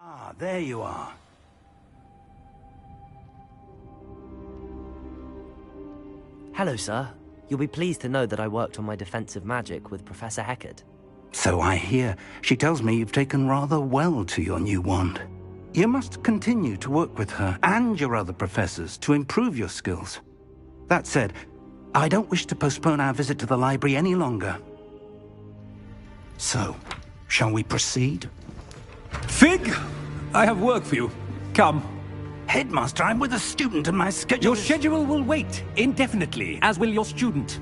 Ah, there you are. Hello, sir. You'll be pleased to know that I worked on my defensive magic with Professor Heckard. So I hear. She tells me you've taken rather well to your new wand. You must continue to work with her and your other professors to improve your skills. That said, I don't wish to postpone our visit to the library any longer. So, shall we proceed? Fig! I have work for you. Come. Headmaster, I'm with a student and my schedule Your schedule will wait indefinitely, as will your student.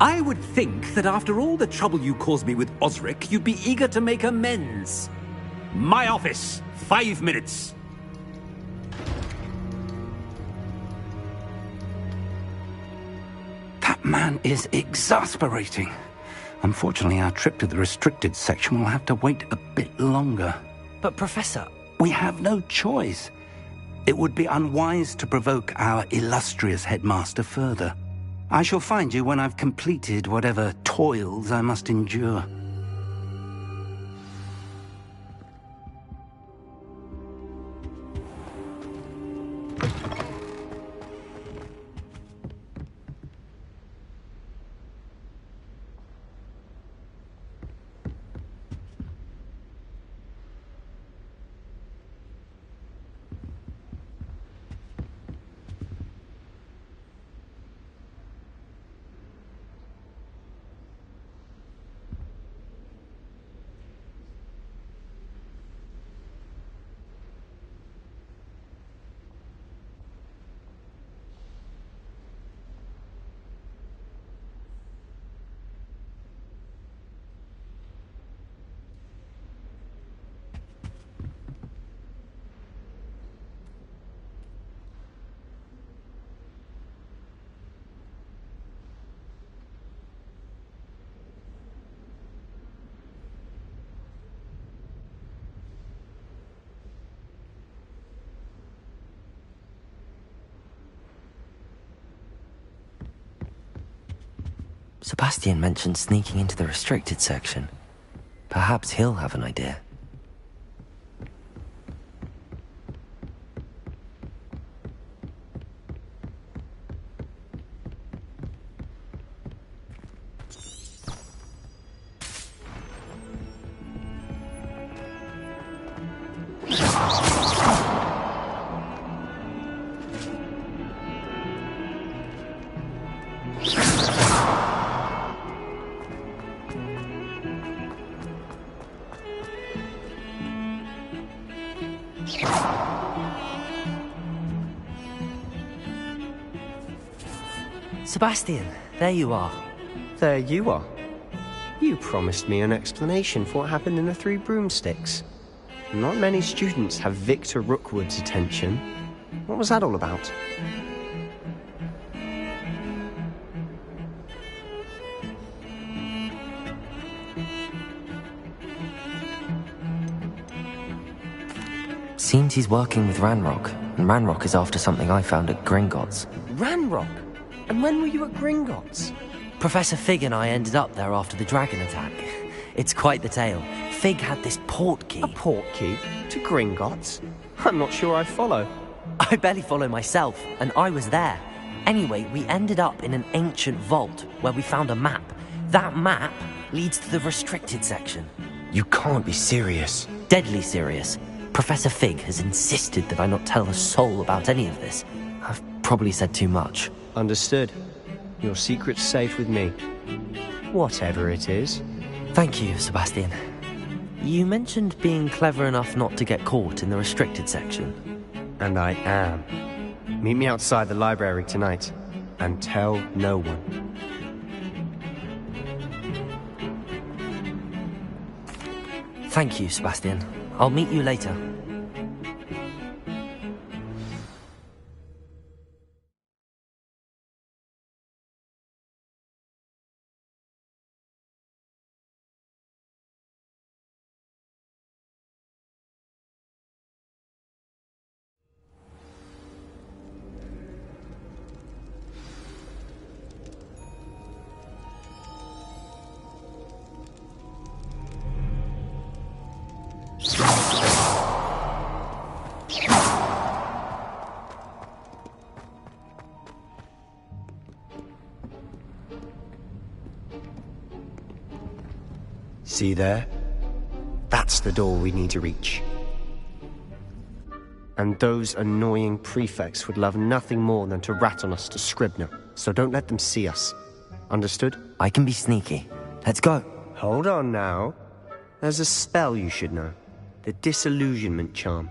I would think that after all the trouble you caused me with Osric, you'd be eager to make amends. My office, 5 minutes. That man is exasperating. Unfortunately, our trip to the restricted section will have to wait a bit longer. But, Professor... We have no choice. It would be unwise to provoke our illustrious headmaster further. I shall find you when I've completed whatever toils I must endure. Sebastian mentioned sneaking into the restricted section. Perhaps he'll have an idea. Sebastian, there you are. There you are. You promised me an explanation for what happened in the Three Broomsticks. Not many students have Victor Rookwood's attention. What was that all about? Seems he's working with Ranrock, and Ranrock is after something I found at Gringotts. Ranrock? And when were you at Gringotts? Professor Fig and I ended up there after the dragon attack. It's quite the tale. Fig had this port key. A port key? To Gringotts? I'm not sure I follow. I barely follow myself, and I was there. Anyway, we ended up in an ancient vault where we found a map. That map leads to the restricted section. You can't be serious. Deadly serious. Professor Fig has insisted that I not tell a soul about any of this. I've probably said too much. Understood. Your secret's safe with me. Whatever it is. Thank you, Sebastian. You mentioned being clever enough not to get caught in the restricted section. And I am. Meet me outside the library tonight, and tell no one. Thank you, Sebastian. I'll meet you later. See there? That's the door we need to reach. And those annoying prefects would love nothing more than to rat on us to Scribner, so don't let them see us. Understood? I can be sneaky. Let's go. Hold on now. There's a spell you should know. The Disillusionment Charm.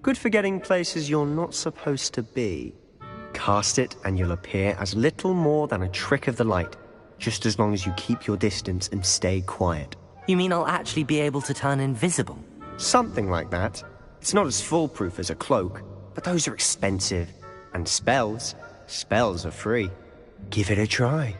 Good for getting places you're not supposed to be. Cast it and you'll appear as little more than a trick of the light, just as long as you keep your distance and stay quiet. You mean I'll actually be able to turn invisible? Something like that. It's not as foolproof as a cloak, but those are expensive. And spells are free. Give it a try.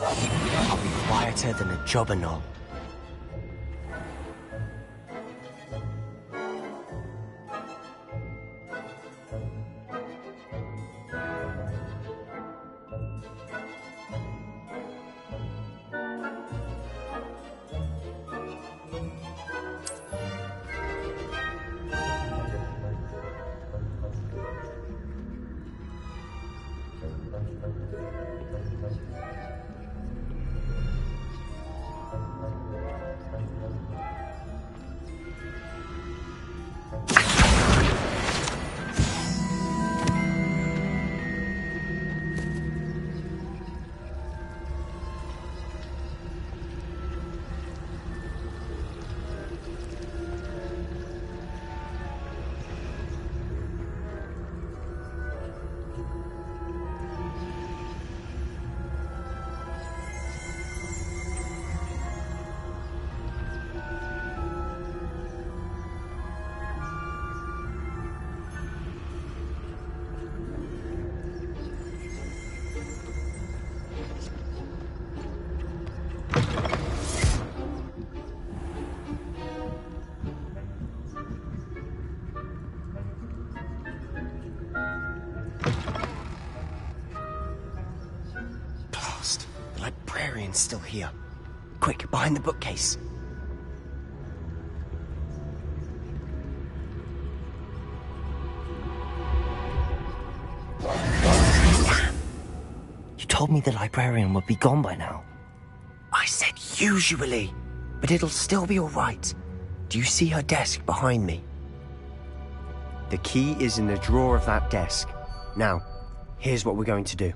I'll be quieter than a jobber knoll. Still here. Quick, behind the bookcase. You told me the librarian would be gone by now. I said usually, but it'll still be all right. Do you see her desk behind me? The key is in the drawer of that desk. Now, here's what we're going to do.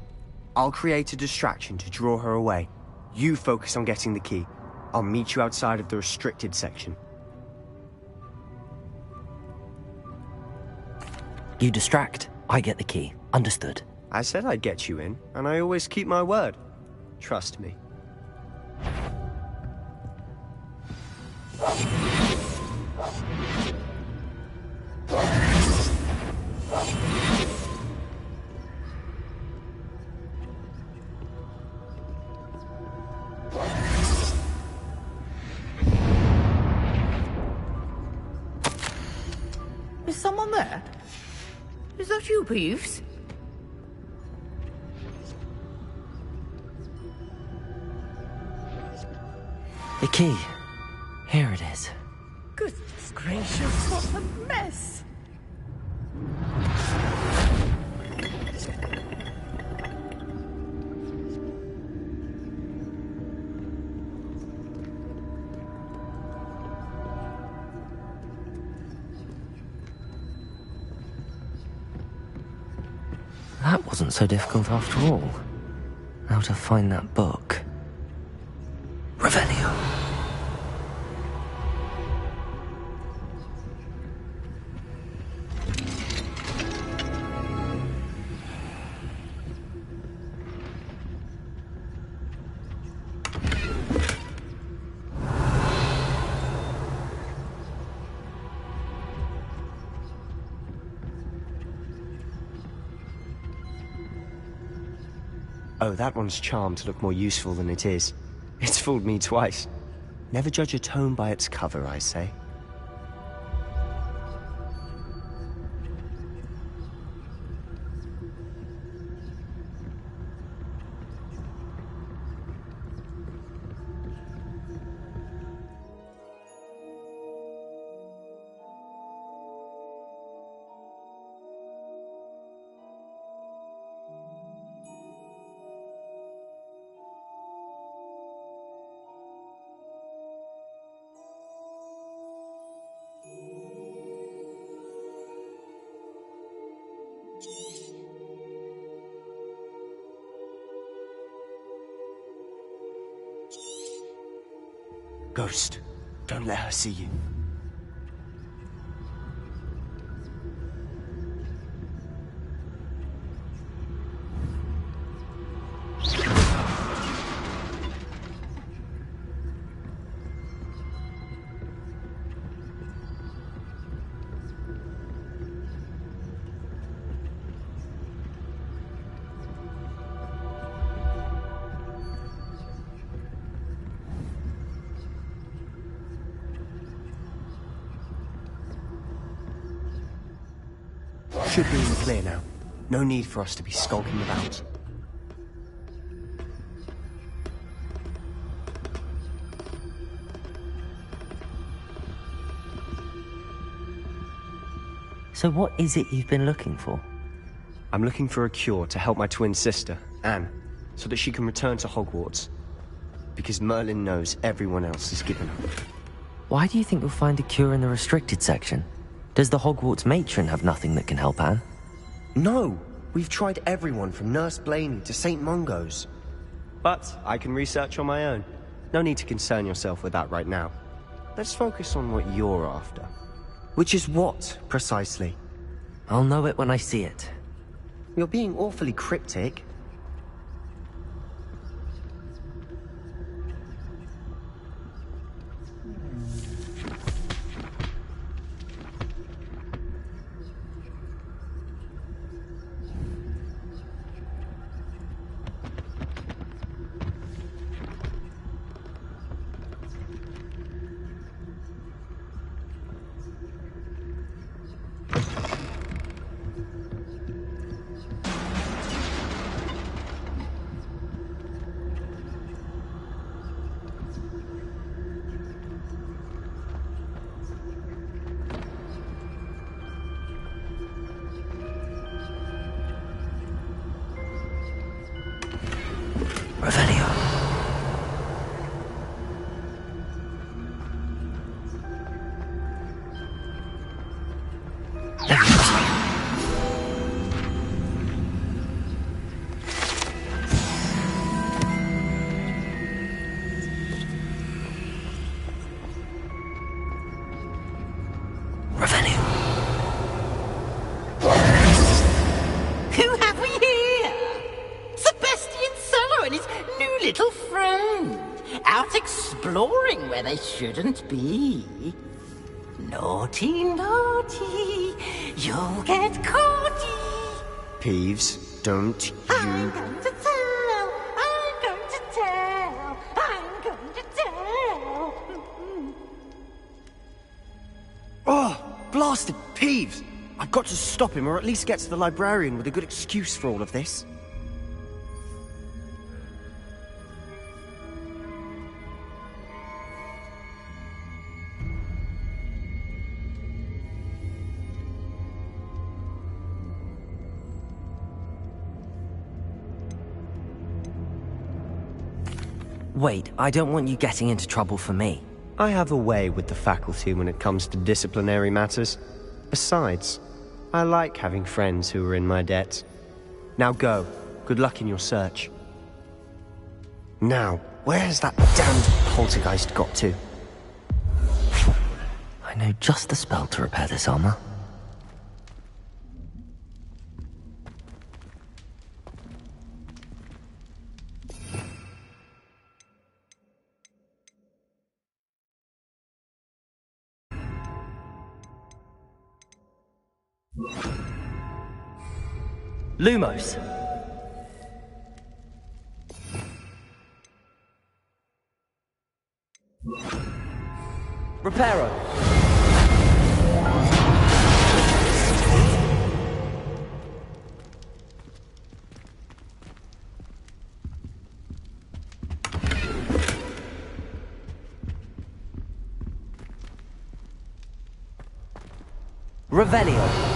I'll create a distraction to draw her away. You focus on getting the key. I'll meet you outside of the restricted section. You distract, I get the key. Understood. I said I'd get you in, and I always keep my word. Trust me. Is someone there? Is that you, Peeves? The key. Here it is. Goodness gracious, what a mess! That wasn't so difficult after all. How to find that book? Revelio. Oh, that one's charmed to look more useful than it is. It's fooled me twice. Never judge a tome by its cover, I say. Ghost, don't let her see you. Should be in the clear now. No need for us to be skulking about. So what is it you've been looking for? I'm looking for a cure to help my twin sister, Anne, so that she can return to Hogwarts. Because Merlin knows everyone else is given up. Why do you think you'll find a cure in the restricted section? Does the Hogwarts matron have nothing that can help Anne? No! We've tried everyone from Nurse Blaney to St. Mungo's. But I can research on my own. No need to concern yourself with that right now. Let's focus on what you're after. Which is what, precisely? I'll know it when I see it. You're being awfully cryptic. Exploring where they shouldn't be. Naughty, naughty, you'll get caughty. Peeves, don't you... I'm going to tell, I'm going to tell, I'm going to tell. Oh, blasted Peeves! I've got to stop him, or at least get to the librarian with a good excuse for all of this. Wait, I don't want you getting into trouble for me. I have a way with the faculty when it comes to disciplinary matters. Besides, I like having friends who are in my debt. Now go. Good luck in your search. Now, where has that damned poltergeist got to? I know just the spell to repair this armor. Lumos. Reparo. Revelio.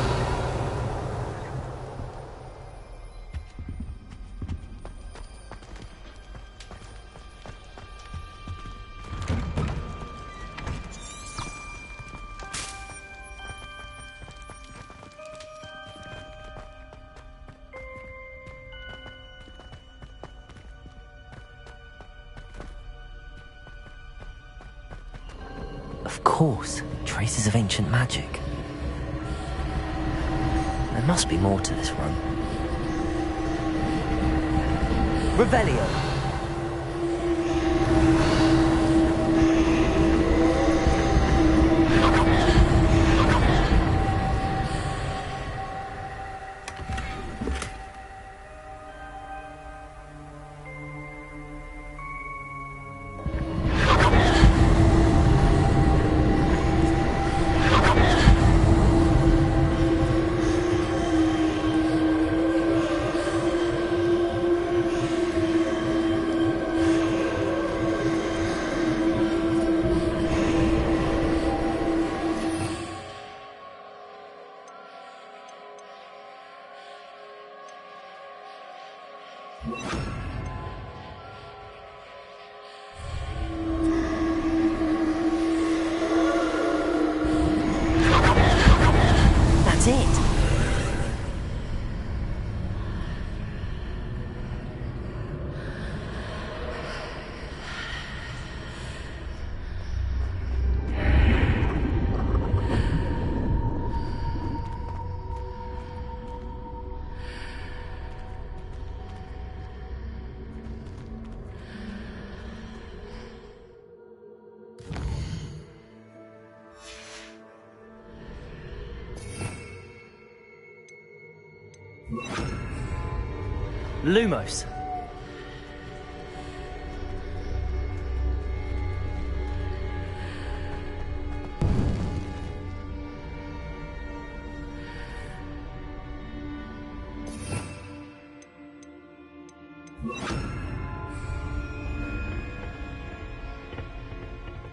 Of course, traces of ancient magic. There must be more to this run. Revelio. That's it. Lumos.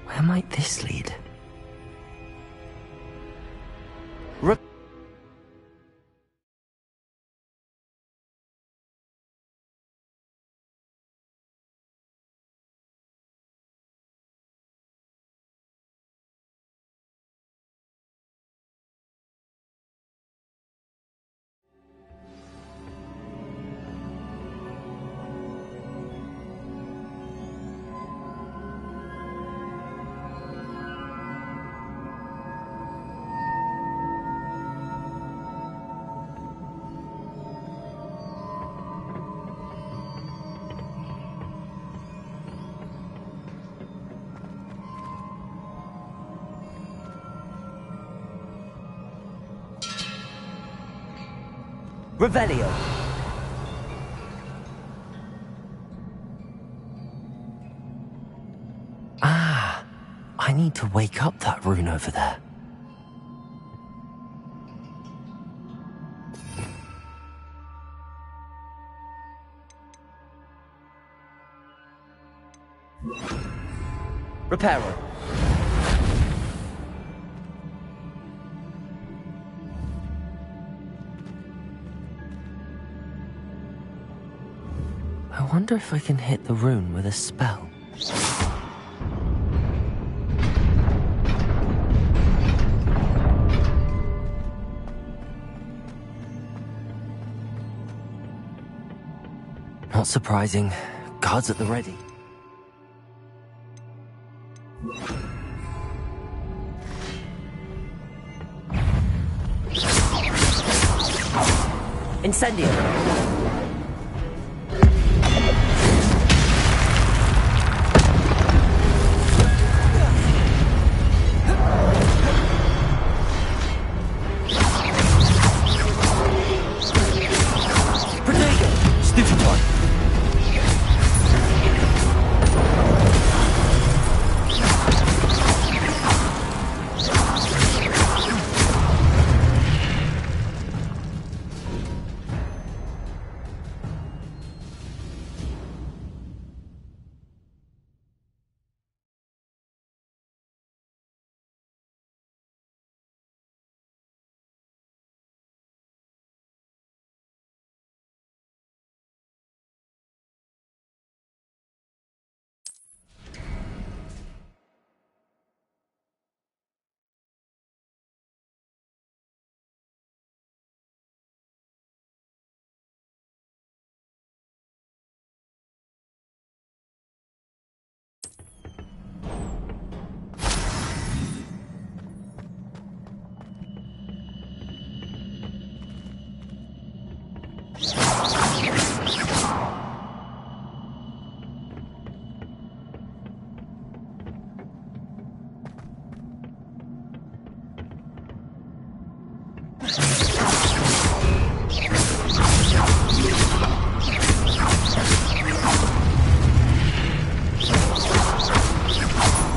Where might this lead? Revelio. Ah, I need to wake up that rune over there. Reparo. I wonder if I can hit the rune with a spell. Not surprising. Guards at the ready. Incendio!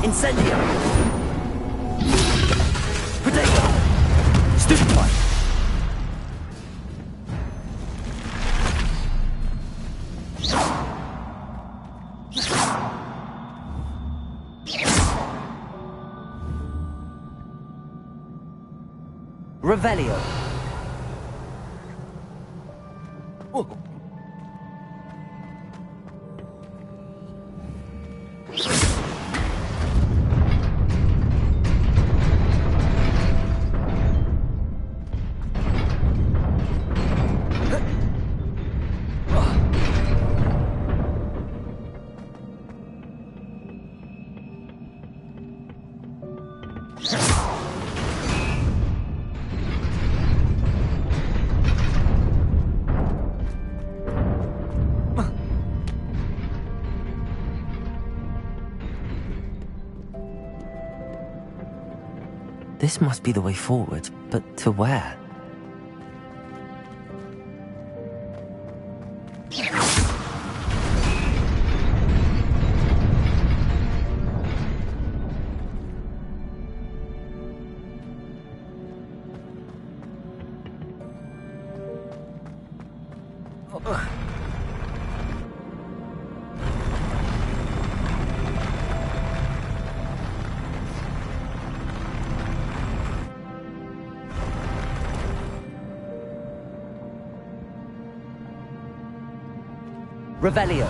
Incendio! Potato! Stupefy! Revelio! Oh. This must be the way forward, but to where? Revelio.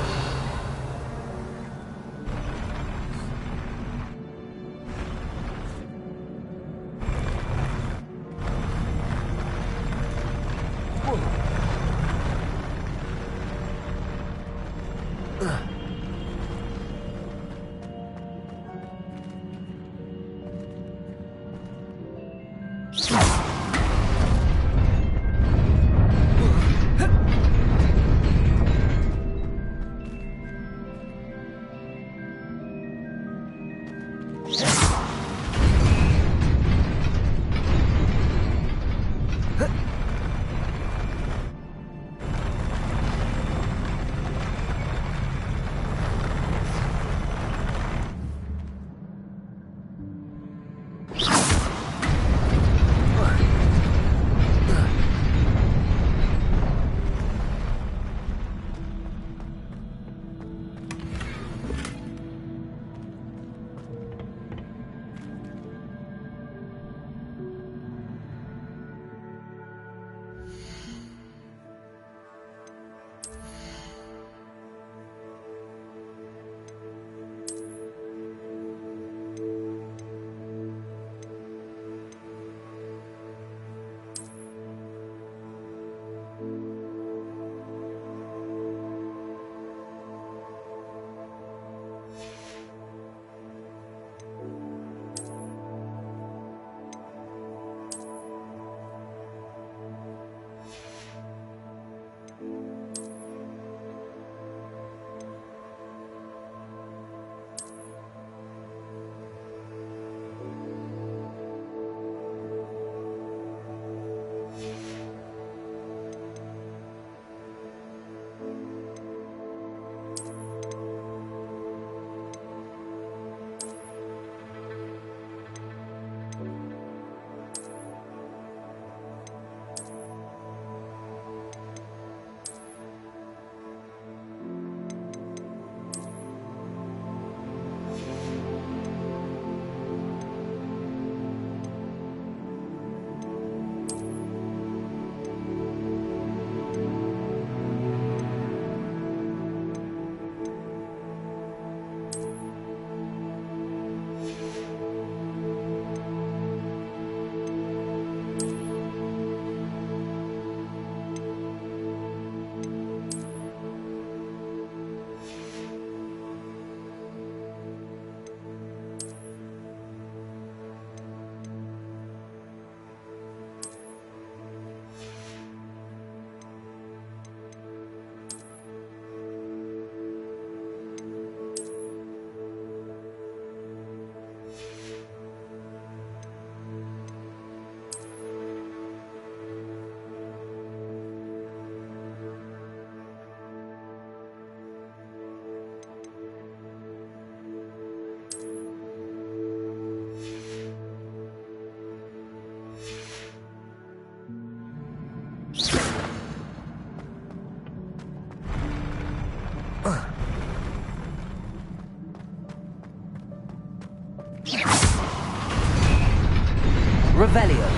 Revelio.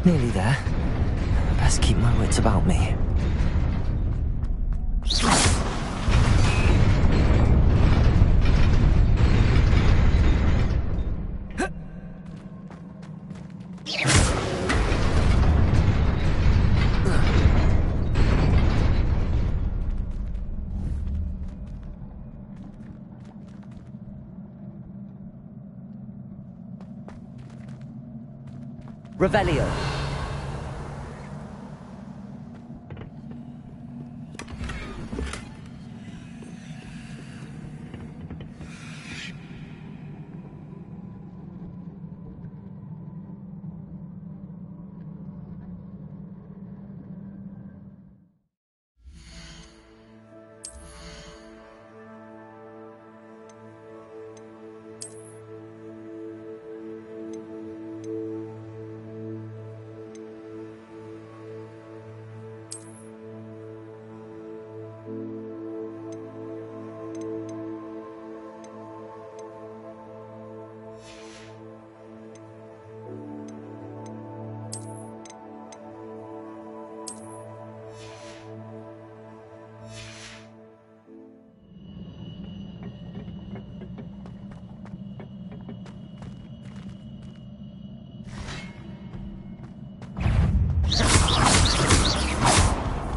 Nearly there. Best keep my wits about me. Revelio.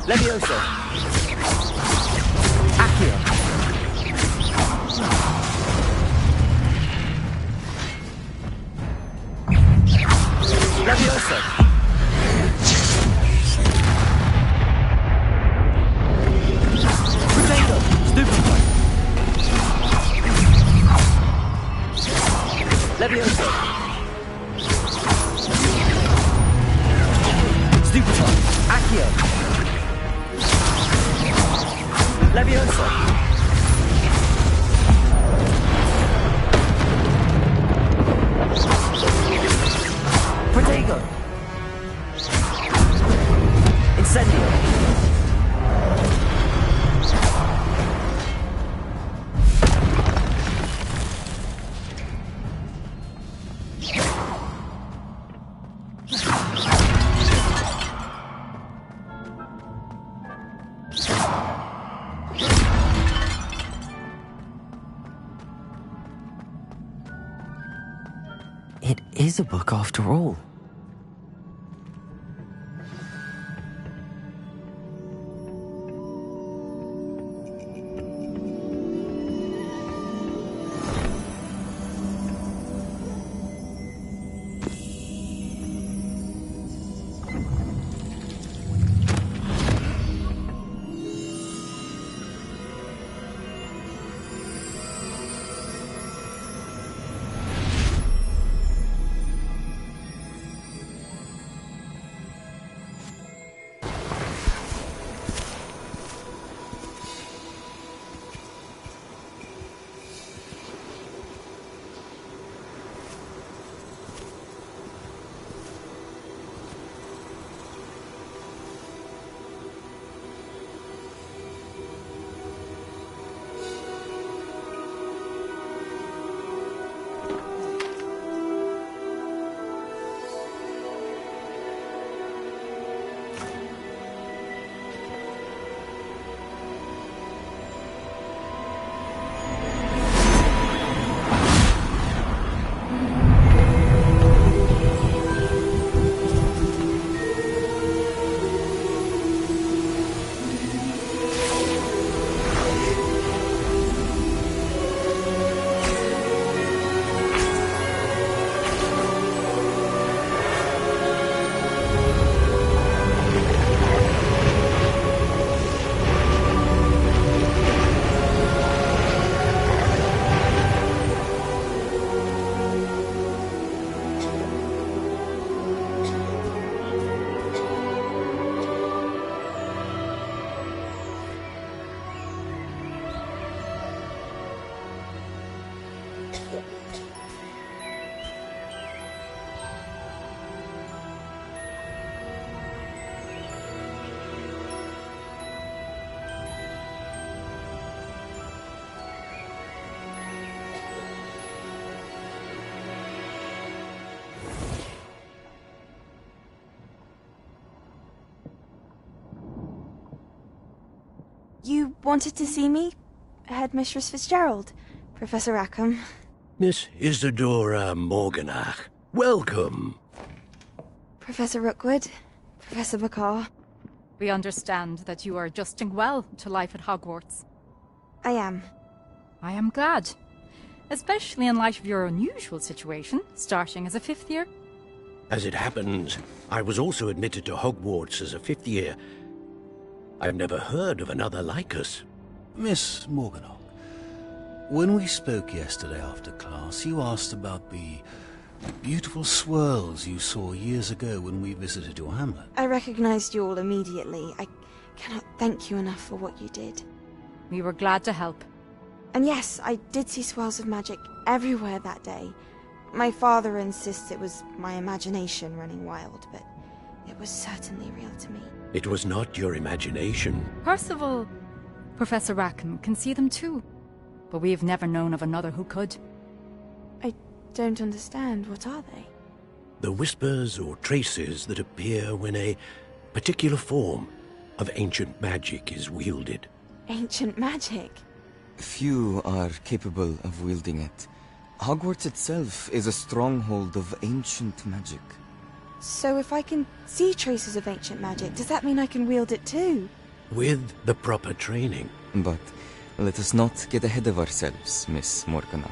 Levioso. Accio. Levioso. Potato. Stupefy. Levioso. Stupefy. Accio. Levioso. Protego. Incendio. It is a book after all. You wanted to see me? Headmistress Fitzgerald, Professor Rackham. Miss Isadora Morganach, welcome. Professor Rookwood, Professor McCaw. We understand that you are adjusting well to life at Hogwarts. I am. I am glad. Especially in light of your unusual situation, starting as a 5th year. As it happens, I was also admitted to Hogwarts as a 5th year. I've never heard of another like us. Miss Morganach, when we spoke yesterday after class, you asked about the beautiful swirls you saw years ago when we visited your hamlet. I recognized you all immediately. I cannot thank you enough for what you did. We were glad to help. And yes, I did see swirls of magic everywhere that day. My father insists it was my imagination running wild, but it was certainly real to me. It was not your imagination. Percival, Professor Rackham can see them too. But we have never known of another who could. I don't understand. What are they? The whispers or traces that appear when a particular form of ancient magic is wielded. Ancient magic? Few are capable of wielding it. Hogwarts itself is a stronghold of ancient magic. So if I can see traces of ancient magic, does that mean I can wield it too? With the proper training. But let us not get ahead of ourselves, Miss Morganach.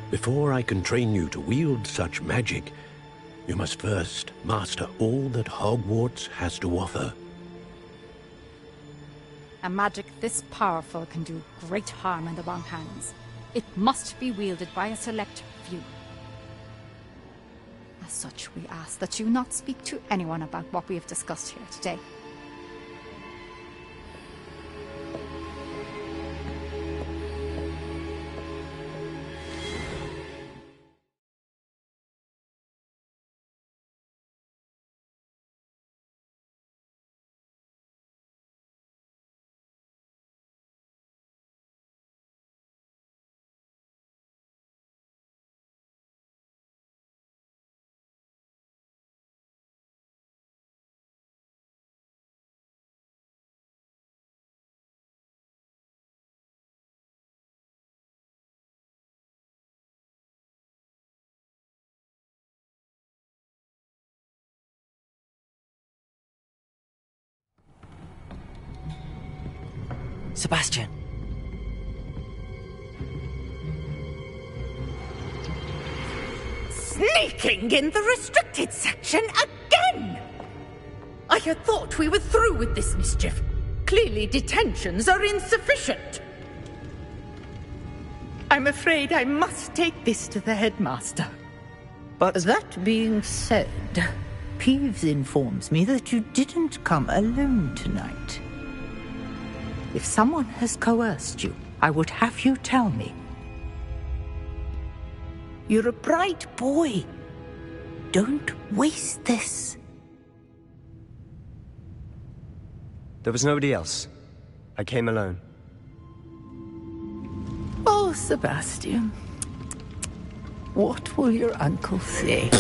Before I can train you to wield such magic, you must first master all that Hogwarts has to offer. A magic this powerful can do great harm in the wrong hands. It must be wielded by a select few. As such, we ask that you not speak to anyone about what we have discussed here today. Sebastian. Sneaking in the restricted section again! I had thought we were through with this mischief. Clearly detentions are insufficient. I'm afraid I must take this to the headmaster. But that being said, Peeves informs me that you didn't come alone tonight. If someone has coerced you, I would have you tell me. You're a bright boy. Don't waste this. There was nobody else. I came alone. Oh, Sebastian. What will your uncle say?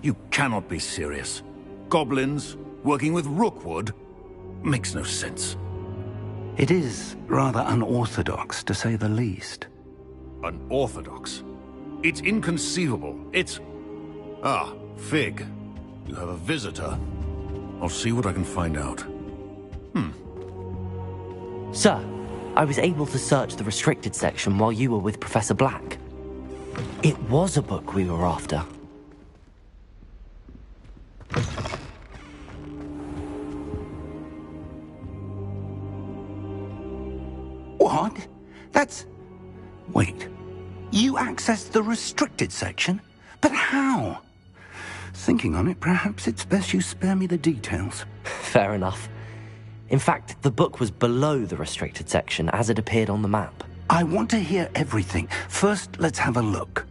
You cannot be serious. Goblins working with Rookwood? Makes no sense. It is rather unorthodox, to say the least. Unorthodox? It's inconceivable. It's... Ah, Fig. You have a visitor. I'll see what I can find out. Sir, I was able to search the restricted section while you were with Professor Black. It was a book we were after. What? That's... Wait. You accessed the restricted section? But how? Thinking on it, perhaps it's best you spare me the details. Fair enough. In fact, the book was below the restricted section as it appeared on the map. I want to hear everything. First, let's have a look.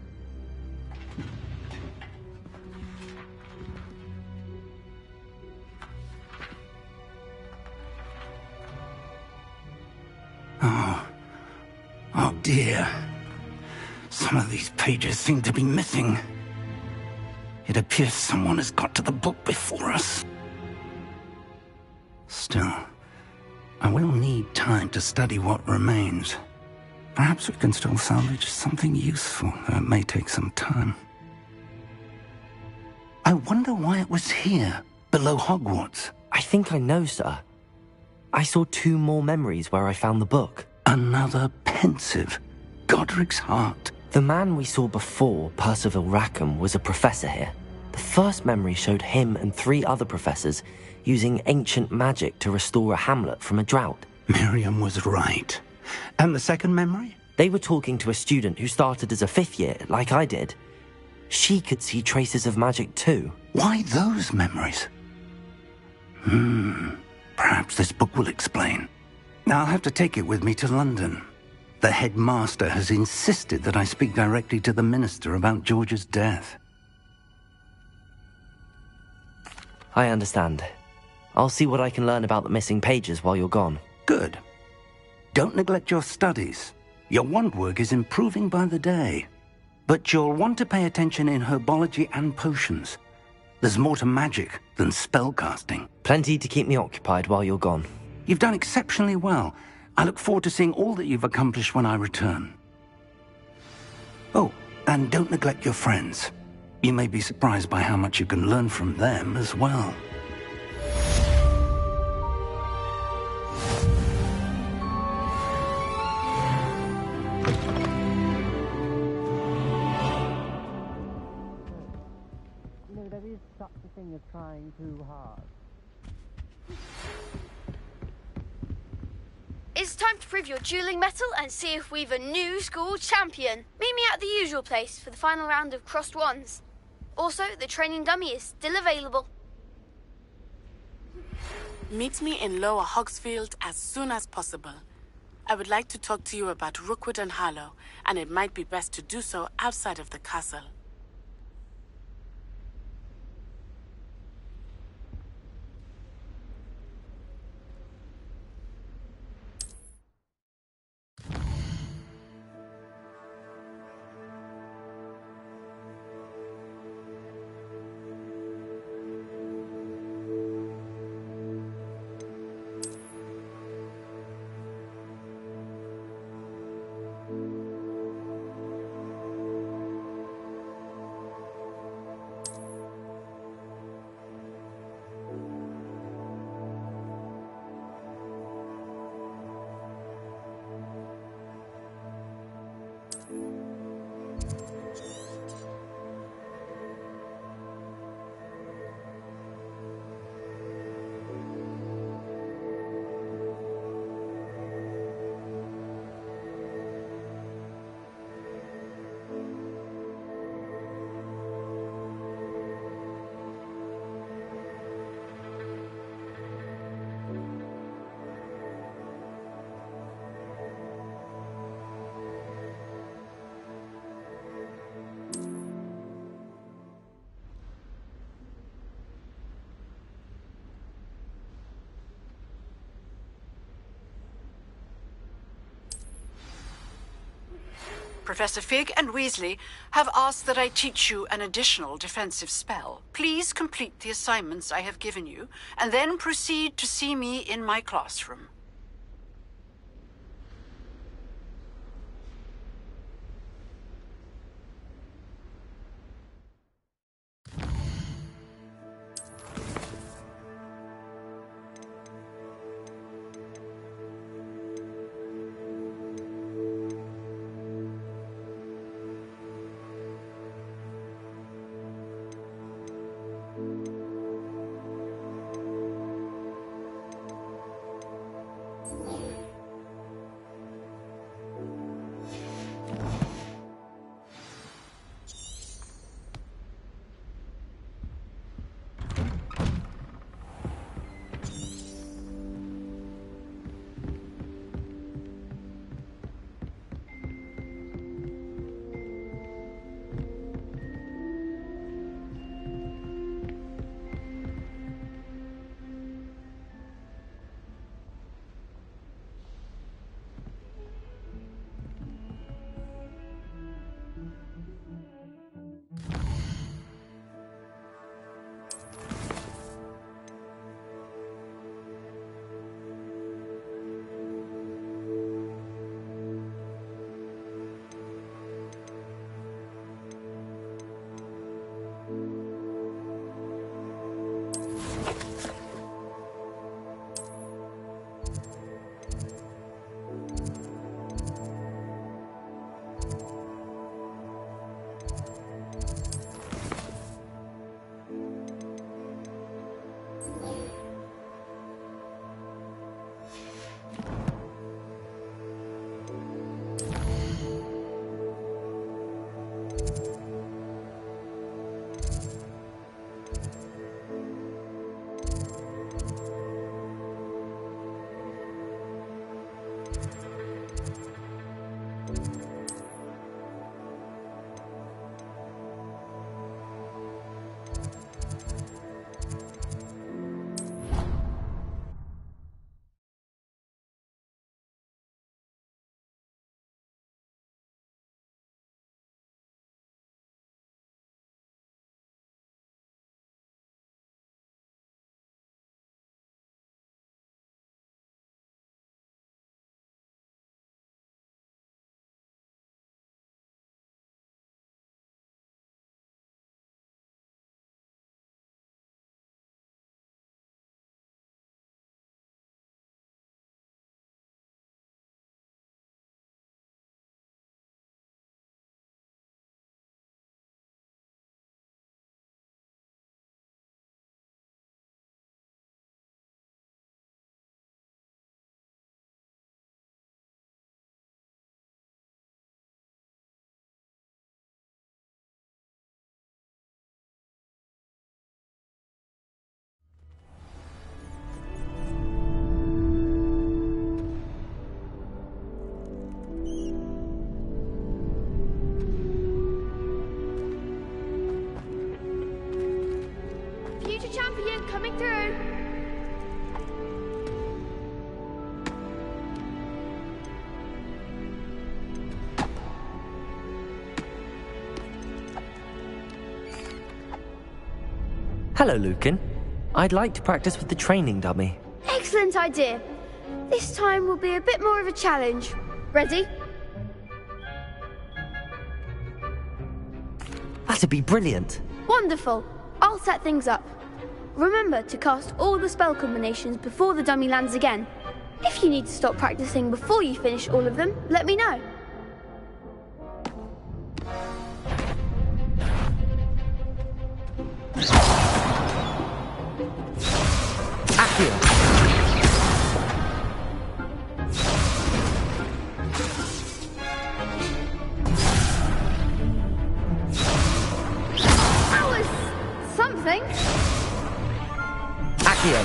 Oh dear. Some of these pages seem to be missing. It appears someone has got to the book before us. Still, I will need time to study what remains. Perhaps we can still salvage something useful, though it may take some time. I wonder why it was here, below Hogwarts. I think I know, sir. I saw 2 more memories where I found the book. Another pensive. Godric's heart. The man we saw before, Percival Rackham, was a professor here. The first memory showed him and 3 other professors using ancient magic to restore a hamlet from a drought. Miriam was right. And the second memory? They were talking to a student who started as a 5th year, like I did. She could see traces of magic too. Why those memories? Perhaps this book will explain. I'll have to take it with me to London. The headmaster has insisted that I speak directly to the minister about George's death. I understand. I'll see what I can learn about the missing pages while you're gone. Good. Don't neglect your studies. Your wand work is improving by the day. But you'll want to pay attention in herbology and potions. There's more to magic than spellcasting. Plenty to keep me occupied while you're gone. You've done exceptionally well. I look forward to seeing all that you've accomplished when I return. Oh, and don't neglect your friends. You may be surprised by how much you can learn from them as well. No, there is such a thing as trying too hard. It's time to prove your dueling mettle and see if we've a new school champion. Meet me at the usual place for the final round of crossed wands. Also, the training dummy is still available. Meet me in Lower Hogsfield as soon as possible. I would like to talk to you about Rookwood and Harlow, and it might be best to do so outside of the castle. Professor Fig and Weasley have asked that I teach you an additional defensive spell. Please complete the assignments I have given you, and then proceed to see me in my classroom. Champion coming through. Hello, Lucan. I'd like to practice with the training dummy. Excellent idea. This time will be a bit more of a challenge. Ready? That'd be brilliant. Wonderful. I'll set things up. Remember to cast all the spell combinations before the dummy lands again. If you need to stop practicing before you finish all of them, let me know. That was something. Accio.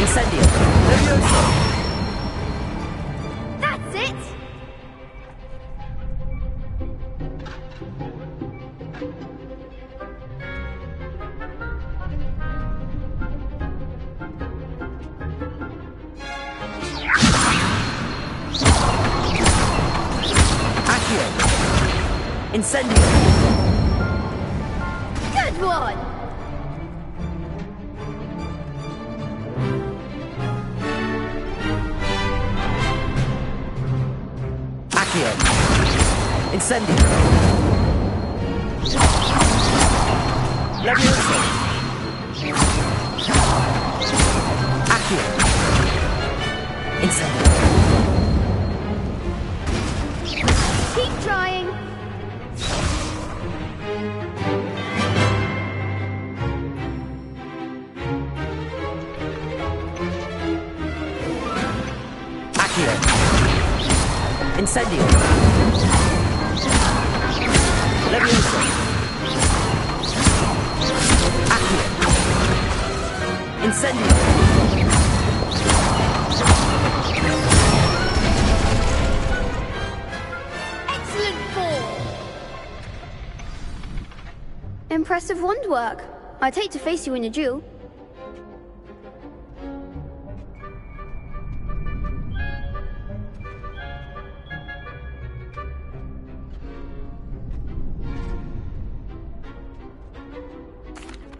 Incendio. Levioso. That's it. Incendio! Good one! Accio! Incendio! Leviosa! Accio! Incendio! Keep trying. Accio! Incendio! Leviosa! Accio! Incendio! Excellent ball. Impressive wand work. I'd hate to face you in a duel.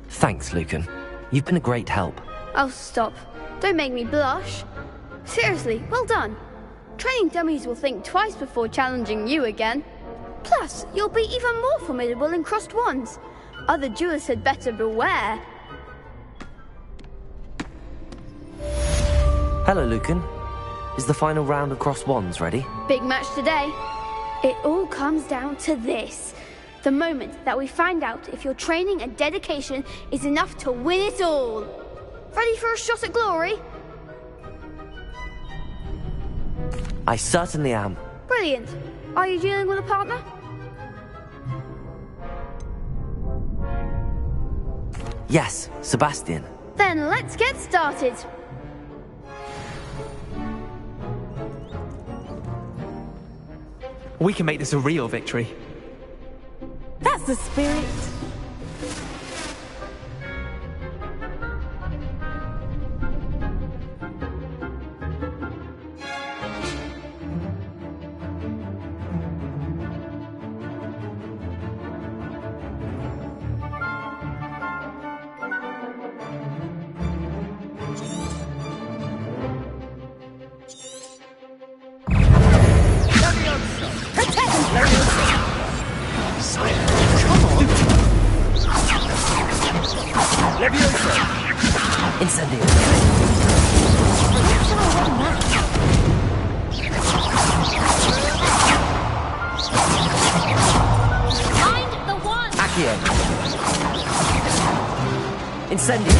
Thanks, Lucan. You've been a great help. Oh, stop. Don't make me blush. Seriously, well done. Training dummies will think twice before challenging you again. Plus, you'll be even more formidable in crossed wands. Other duelists had better beware. Hello, Lucan. Is the final round of crossed wands ready? Big match today. It all comes down to this. The moment that we find out if your training and dedication is enough to win it all. Ready for a shot at glory? I certainly am. Brilliant. Are you dealing with a partner? Yes, Sebastian. Then let's get started. We can make this a real victory. That's the spirit. Incendio! Find the one! Accio! Incendio!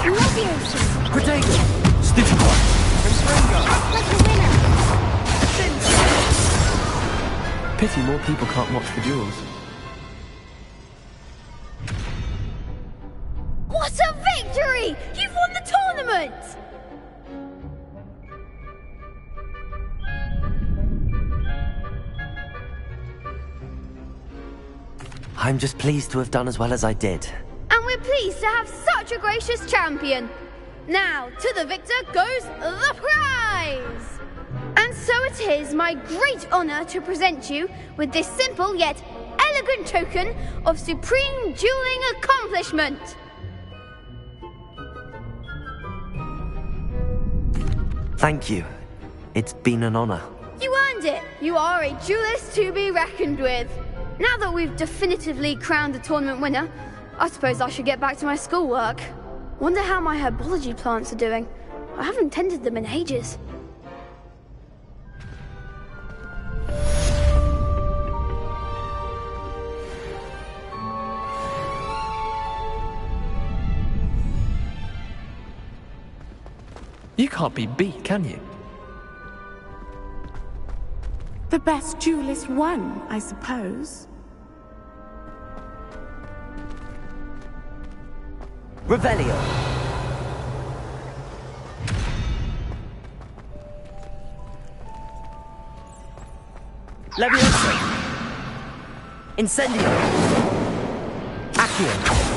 Leviosa! Protego! Stupefy! Like a winner! Pity more people can't watch the duels. What a victory! You've won the tournament! I'm just pleased to have done as well as I did. And we're pleased to have such a gracious champion. Now, to the victor goes the prize! And so it is my great honor to present you with this simple yet elegant token of supreme dueling accomplishment. Thank you. It's been an honor. You earned it. You are a duelist to be reckoned with. Now that we've definitively crowned the tournament winner, I suppose I should get back to my schoolwork. Wonder how my herbology plants are doing. I haven't tended them in ages. You can't be beat, can you? The best duelist won, I suppose. Revelio! Leviosa! Incendio! Accio!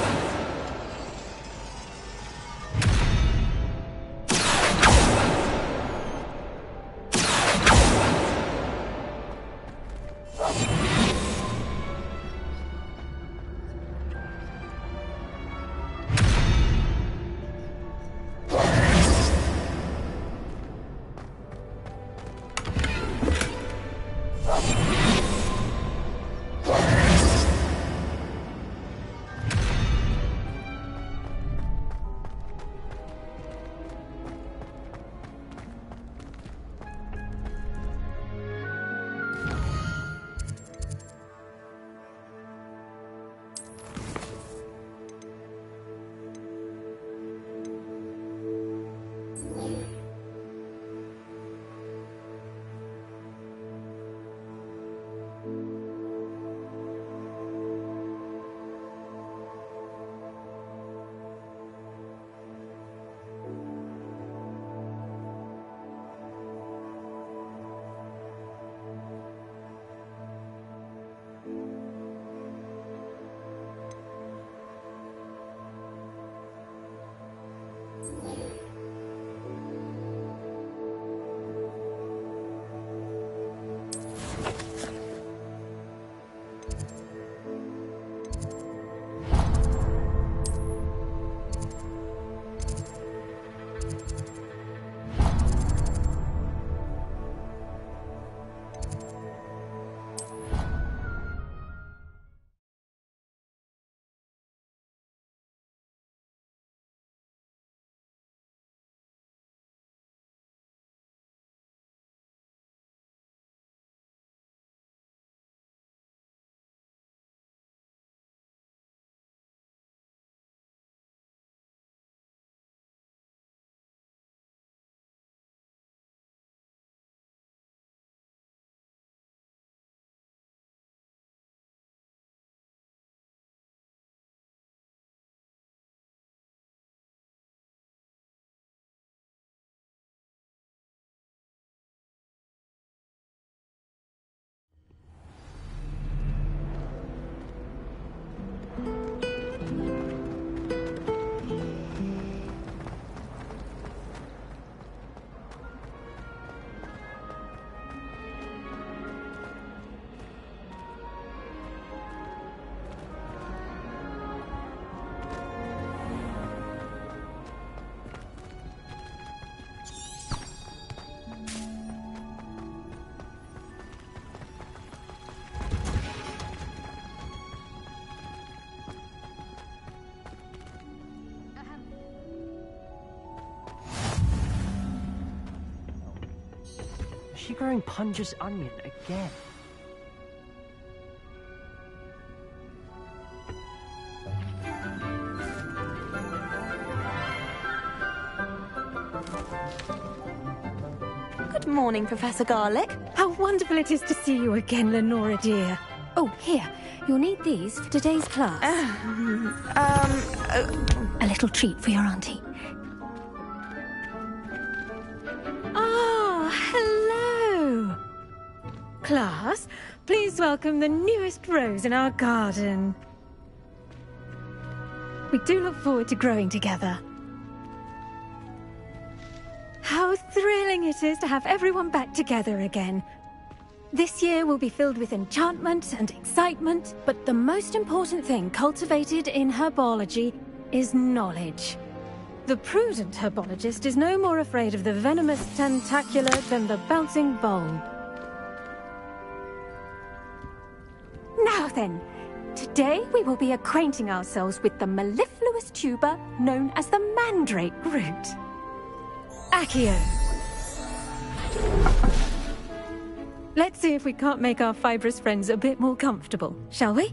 Is she growing Punja's onion again? Good morning, Professor Garlick. How wonderful it is to see you again, Lenora dear. Oh, here. You'll need these for today's class. A little treat for your auntie. Ah, hello. Class, please welcome the newest rose in our garden. We do look forward to growing together. How thrilling it is to have everyone back together again. This year will be filled with enchantment and excitement, but the most important thing cultivated in herbology is knowledge. The prudent herbologist is no more afraid of the venomous tentacular than the bouncing bulb. Now then, today we will be acquainting ourselves with the mellifluous tuber known as the mandrake root. Accio. Let's see if we can't make our fibrous friends a bit more comfortable, shall we?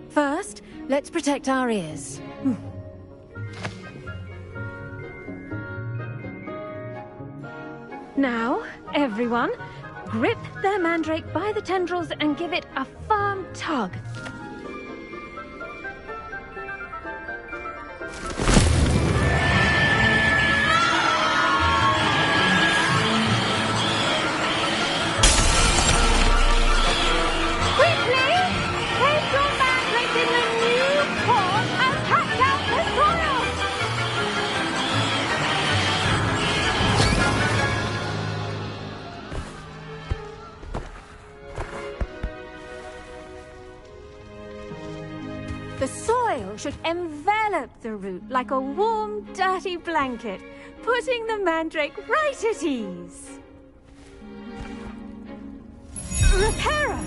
First, let's protect our ears. Now, everyone, grip their mandrake by the tendrils and give it a firm tug. The soil should envelop the root like a warm, dirty blanket, putting the mandrake right at ease. Reparo!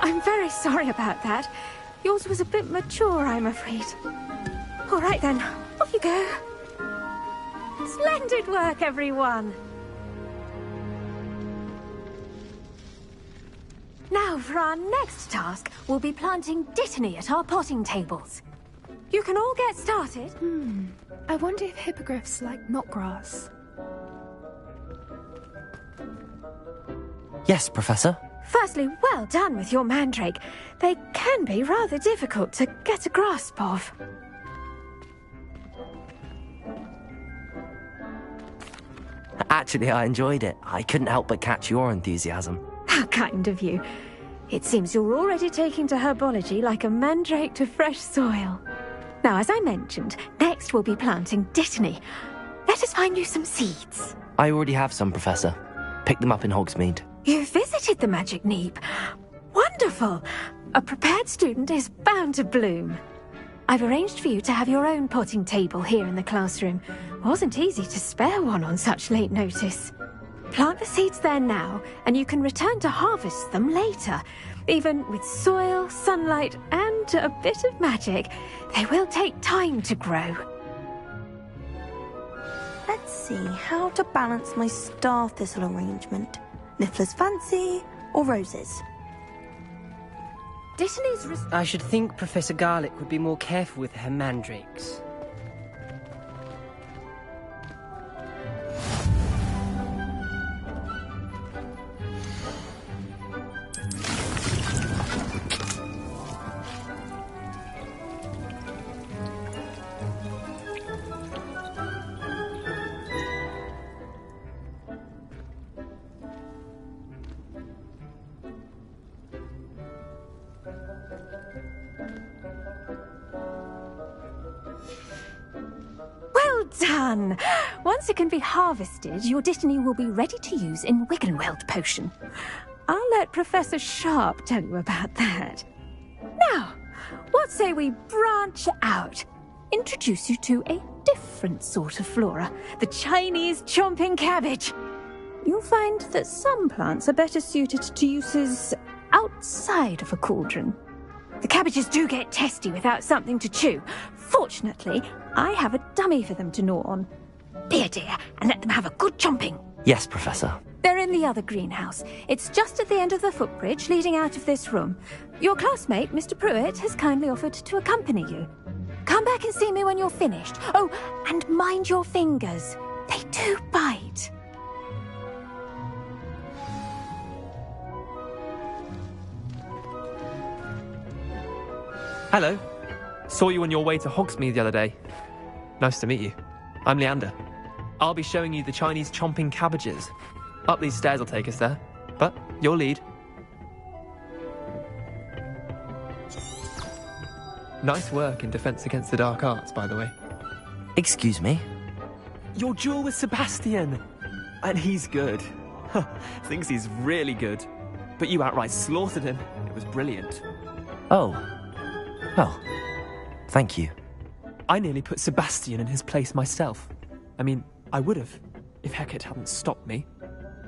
I'm very sorry about that. Yours was a bit mature, I'm afraid. All right then, off you go. Splendid work, everyone. Now, for our next task, we'll be planting dittany at our potting tables. You can all get started. I wonder if hippogriffs like knotgrass. Yes, Professor. Firstly, well done with your mandrake. They can be rather difficult to get a grasp of. Actually, I enjoyed it. I couldn't help but catch your enthusiasm. How kind of you. It seems you're already taking to herbology like a mandrake to fresh soil. Now, as I mentioned, next we'll be planting Dittany. Let us find you some seeds. I already have some, Professor. Picked them up in Hogsmeade. You visited the Magic Neep. Wonderful! A prepared student is bound to bloom. I've arranged for you to have your own potting table here in the classroom. Wasn't easy to spare one on such late notice. Plant the seeds there now, and you can return to harvest them later. Even with soil, sunlight, and a bit of magic, they will take time to grow. Let's see how to balance my star thistle arrangement. Niffler's fancy or roses? Dittany's... I should think Professor Garlick would be more careful with her mandrakes. Done! Once it can be harvested, your Dittany will be ready to use in Wiggenweld potion. I'll let Professor Sharp tell you about that. Now, what say we branch out? Introduce you to a different sort of flora, the Chinese chomping cabbage. You'll find that some plants are better suited to uses outside of a cauldron. The cabbages do get testy without something to chew. Fortunately, I have a dummy for them to gnaw on. Be a dear and let them have a good chomping. Yes, Professor. They're in the other greenhouse. It's just at the end of the footbridge leading out of this room. Your classmate, Mr. Pruitt, has kindly offered to accompany you. Come back and see me when you're finished. Oh, and mind your fingers. They do bite. Hello. Saw you on your way to Hogsmeade the other day. Nice to meet you. I'm Leander. I'll be showing you the Chinese chomping cabbages. Up these stairs will take us there, but your lead. Nice work in Defense Against the Dark Arts, by the way. Excuse me? Your duel with Sebastian! And he's good. Thinks he's really good. But you outright slaughtered him. It was brilliant. Oh. Well, thank you. I nearly put Sebastian in his place myself. I mean, I would have, if Hecate hadn't stopped me.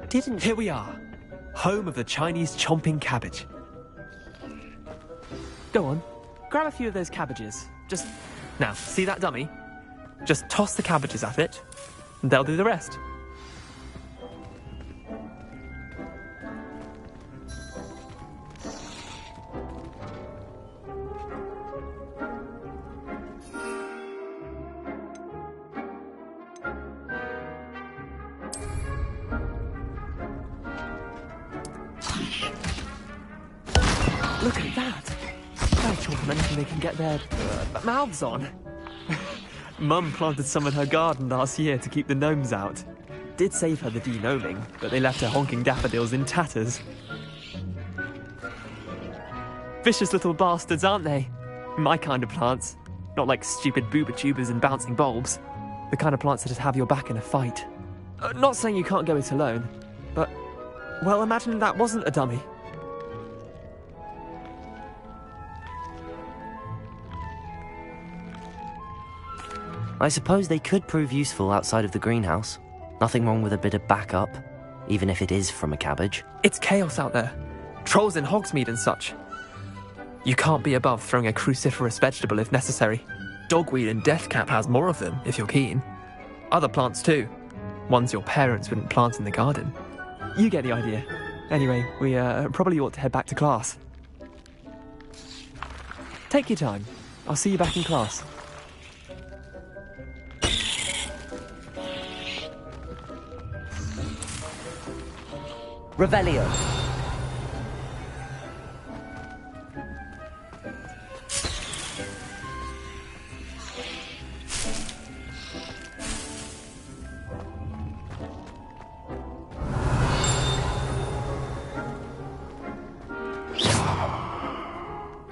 Didn't... Here we are. Home of the Chinese chomping cabbage. Go on. Grab a few of those cabbages. Just... Now, see that dummy? Just toss the cabbages at it, and they'll do the rest. Look at that! They'll chomp on anything they can get their mouths on. Mum planted some in her garden last year to keep the gnomes out. Did save her the de-gnoming, but they left her honking daffodils in tatters. Vicious little bastards, aren't they? My kind of plants. Not like stupid booba tubers and bouncing bulbs. The kind of plants that just have your back in a fight. Not saying you can't go it alone, but... Well, imagine that wasn't a dummy. I suppose they could prove useful outside of the greenhouse. Nothing wrong with a bit of backup, even if it is from a cabbage. It's chaos out there. Trolls in Hogsmeade and such. You can't be above throwing a cruciferous vegetable if necessary. Dogweed and deathcap has more of them, if you're keen. Other plants too. Ones your parents wouldn't plant in the garden. You get the idea. Anyway, we probably ought to head back to class. Take your time. I'll see you back in class. Revelio.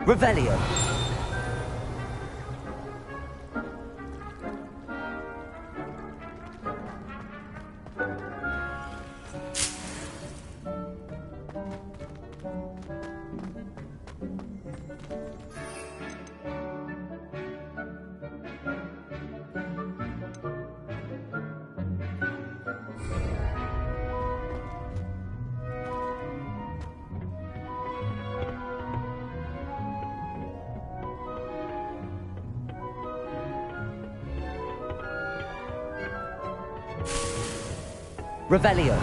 Revelio. Revelio.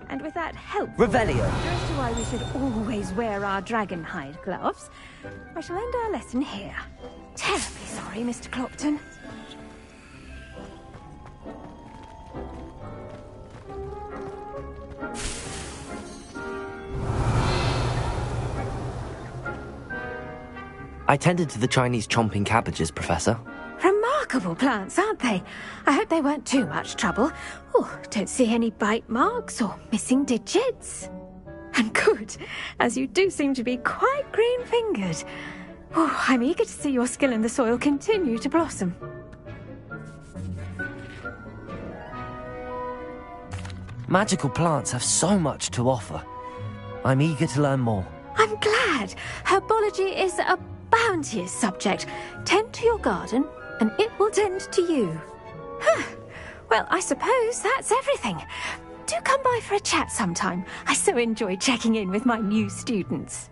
And with that help, Revelio. as to why we should always wear our dragon hide gloves, I shall end our lesson here. Terribly sorry, Mr. Clopton. I tended to the Chinese chomping cabbages, Professor. Remarkable plants, aren't they? I hope they weren't too much trouble. Oh, don't see any bite marks or missing digits. And good, as you do seem to be quite green-fingered. Oh, I'm eager to see your skill in the soil continue to blossom. Magical plants have so much to offer. I'm eager to learn more. I'm glad. Herbology is a bounteous subject. Tend to your garden, and it will tend to you. Huh. Well, I suppose that's everything. Do come by for a chat sometime. I so enjoy checking in with my new students.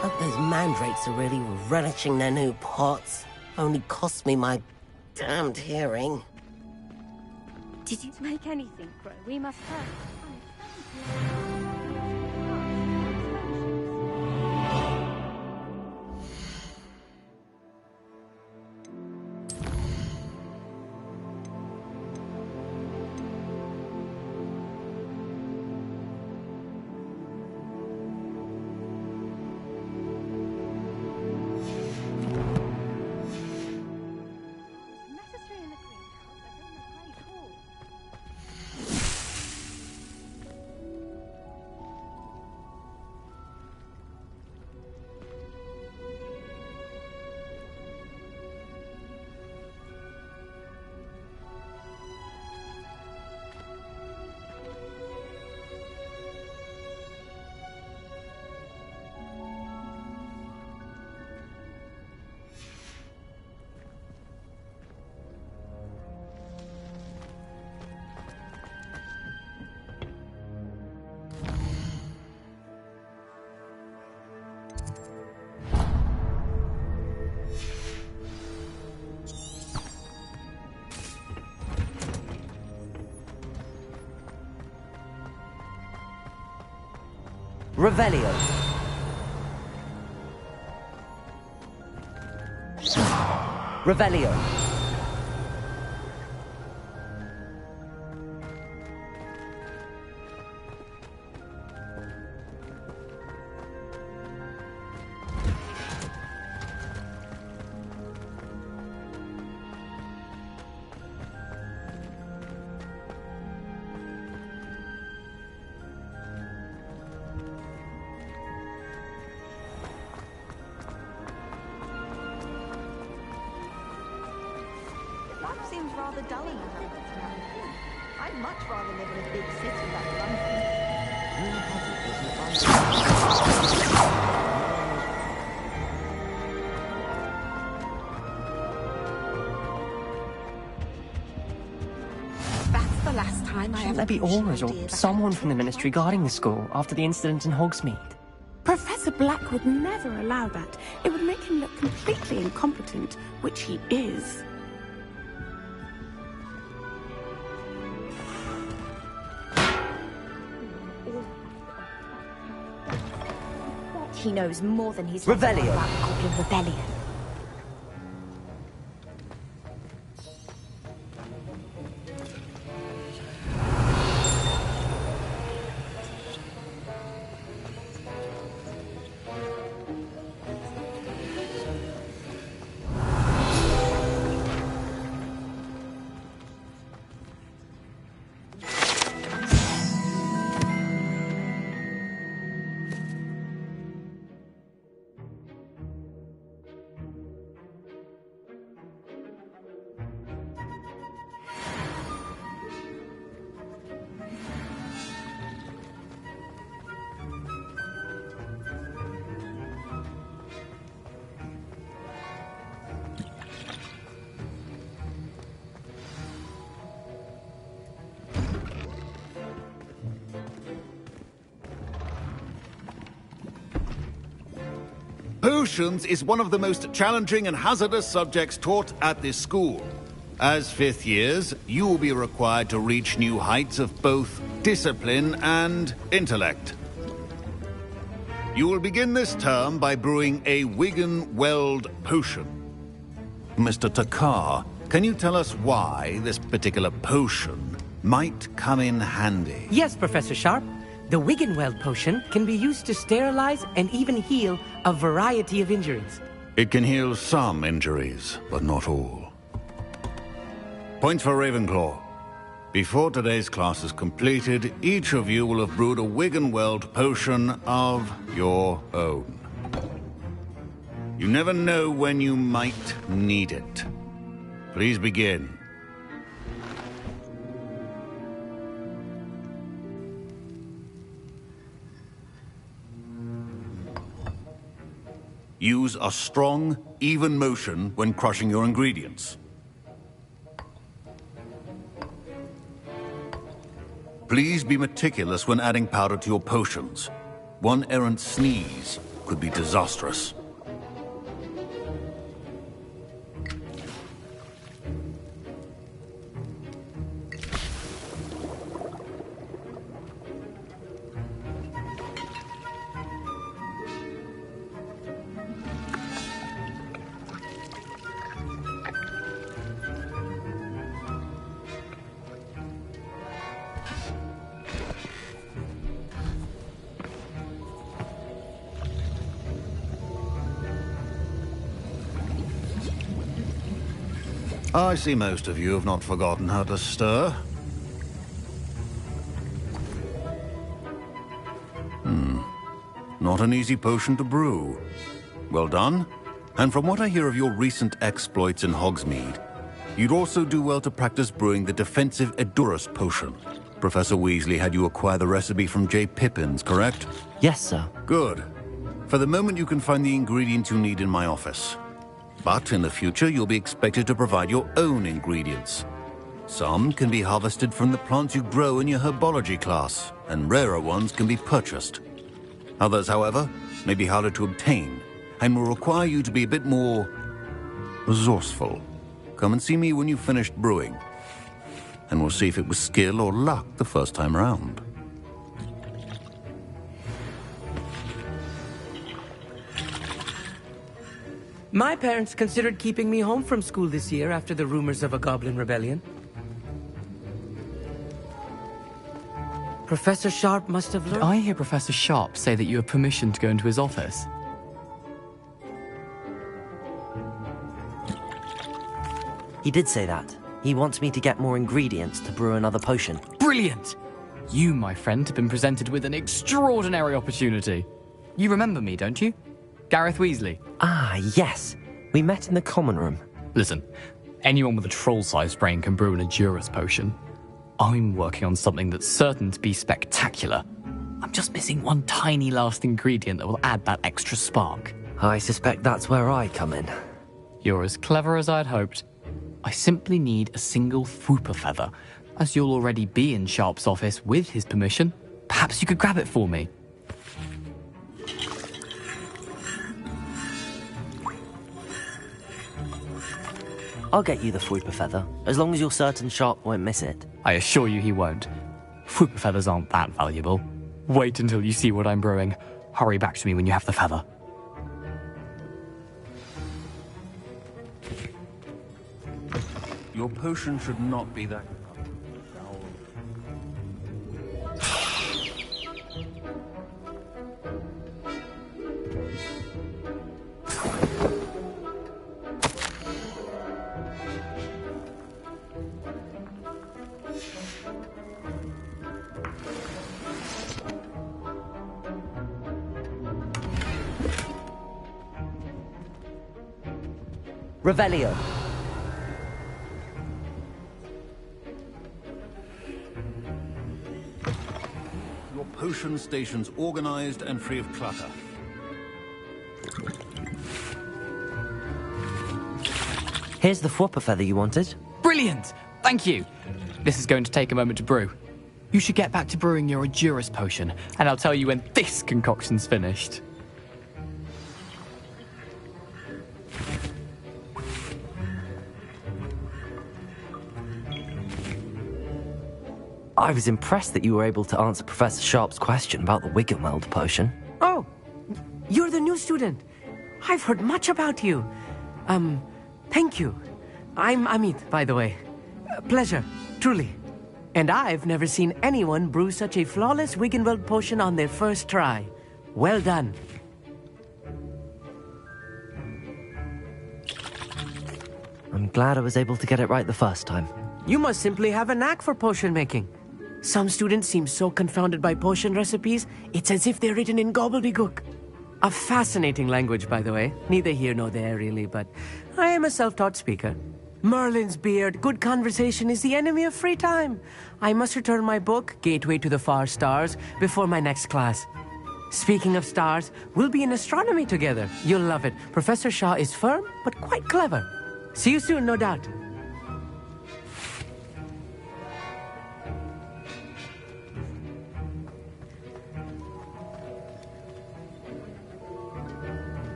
Hope those mandrakes are really relishing their new pots. Only cost me my damned hearing. Did you make anything grow? We must hurry. Revelio. Revelio. Life seems rather dull in Hogwarts now. I'd much rather live in a big city like London. That's the last time I ever... There be Aurors or someone from the Ministry guarding the school after the incident in Hogsmeade. Professor Black would never allow that. It would make him look completely incompetent, which he is. He knows more than he's Rebellion. about the Goblin Rebellion. Potions is one of the most challenging and hazardous subjects taught at this school. As fifth years, you will be required to reach new heights of both discipline and intellect. You will begin this term by brewing a Wiggenweld potion. Mr. Takar, can you tell us why this particular potion might come in handy? Yes, Professor Sharp. The Wiggenweld potion can be used to sterilize and even heal a variety of injuries. It can heal some injuries, but not all. Point for Ravenclaw. Before today's class is completed, each of you will have brewed a Wiggenweld potion of your own. You never know when you might need it. Please begin. Use a strong, even motion when crushing your ingredients. Please be meticulous when adding powder to your potions. One errant sneeze could be disastrous. I see most of you have not forgotten how to stir. Not an easy potion to brew. Well done. And from what I hear of your recent exploits in Hogsmeade, you'd also do well to practice brewing the defensive Edurus potion. Professor Weasley had you acquire the recipe from J. Pippins, correct? Yes, sir. Good. For the moment, you can find the ingredients you need in my office. But in the future, you'll be expected to provide your own ingredients. Some can be harvested from the plants you grow in your Herbology class, and rarer ones can be purchased. Others, however, may be harder to obtain, and will require you to be a bit more resourceful. Come and see me when you've finished brewing, and we'll see if it was skill or luck the first time round. My parents considered keeping me home from school this year after the rumors of a Goblin Rebellion. Professor Sharp must have learned... Did I hear Professor Sharp say that you have permission to go into his office? He did say that. He wants me to get more ingredients to brew another potion. Brilliant! You, my friend, have been presented with an extraordinary opportunity. You remember me, don't you? Gareth Weasley. Ah, yes. We met in the common room. Listen, anyone with a troll-sized brain can brew an Edurus potion. I'm working on something that's certain to be spectacular. I'm just missing one tiny last ingredient that will add that extra spark. I suspect that's where I come in. You're as clever as I'd hoped. I simply need a single Fwooper feather. As you'll already be in Sharp's office with his permission, perhaps you could grab it for me. I'll get you the Fruiper Feather, as long as you're certain Sharp won't miss it. I assure you he won't. Fruiper feathers aren't that valuable. Wait until you see what I'm brewing. Hurry back to me when you have the feather. Your potion should not be that... Revelio. Your potion station's organized and free of clutter. Here's the Fruiper Feather you wanted. Brilliant! Thank you! This is going to take a moment to brew. You should get back to brewing your Edurus potion, and I'll tell you when this concoction's finished. I was impressed that you were able to answer Professor Sharp's question about the Wiggenweld potion. Oh, you're the new student. I've heard much about you. Thank you. I'm Amit, by the way. Pleasure, truly. And I've never seen anyone brew such a flawless Wiggenweld potion on their first try. Well done. I'm glad I was able to get it right the first time. You must simply have a knack for potion making. Some students seem so confounded by potion recipes, it's as if they're written in gobbledygook. A fascinating language, by the way. Neither here nor there, really, but I am a self-taught speaker. Merlin's beard, good conversation is the enemy of free time. I must return my book, Gateway to the Far Stars, before my next class. Speaking of stars, we'll be in astronomy together. You'll love it. Professor Shah is firm, but quite clever. See you soon, no doubt.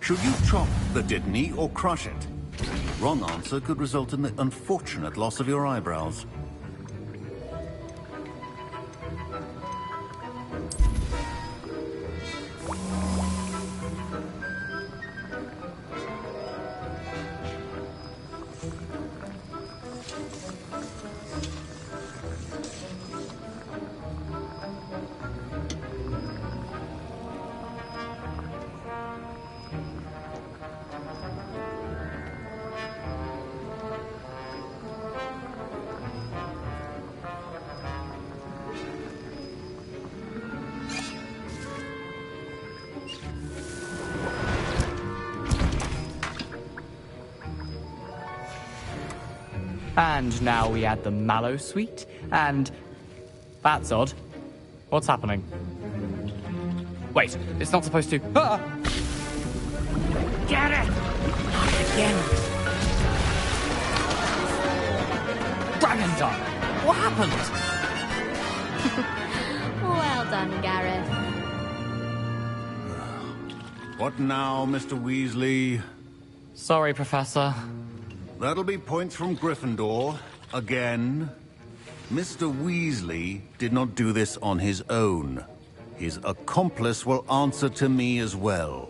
Should you chop the Didney or crush it? Wrong answer could result in the unfortunate loss of your eyebrows. And now we add the mallow sweet, and... That's odd. What's happening? Wait, it's not supposed to... Ah! Get it! Again. Dragon Tongue! What happened? Well done, Gareth. What now, Mr. Weasley? Sorry, Professor. That'll be points from Gryffindor. Again. Mr. Weasley did not do this on his own. His accomplice will answer to me as well.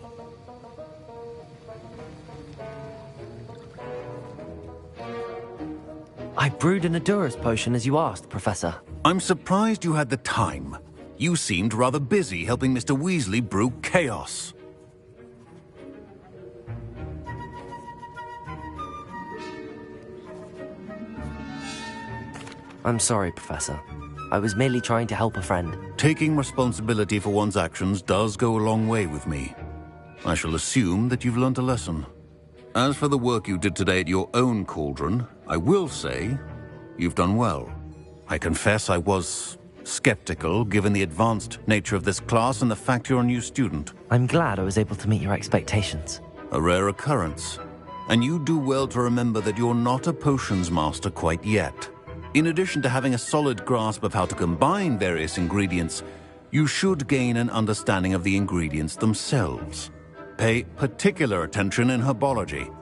I brewed an Edurus potion as you asked, Professor. I'm surprised you had the time. You seemed rather busy helping Mr. Weasley brew chaos. I'm sorry, Professor. I was merely trying to help a friend. Taking responsibility for one's actions does go a long way with me. I shall assume that you've learnt a lesson. As for the work you did today at your own cauldron, I will say you've done well. I confess I was skeptical, given the advanced nature of this class and the fact you're a new student. I'm glad I was able to meet your expectations. A rare occurrence. And you do well to remember that you're not a potions master quite yet. In addition to having a solid grasp of how to combine various ingredients, you should gain an understanding of the ingredients themselves. Pay particular attention in herbology.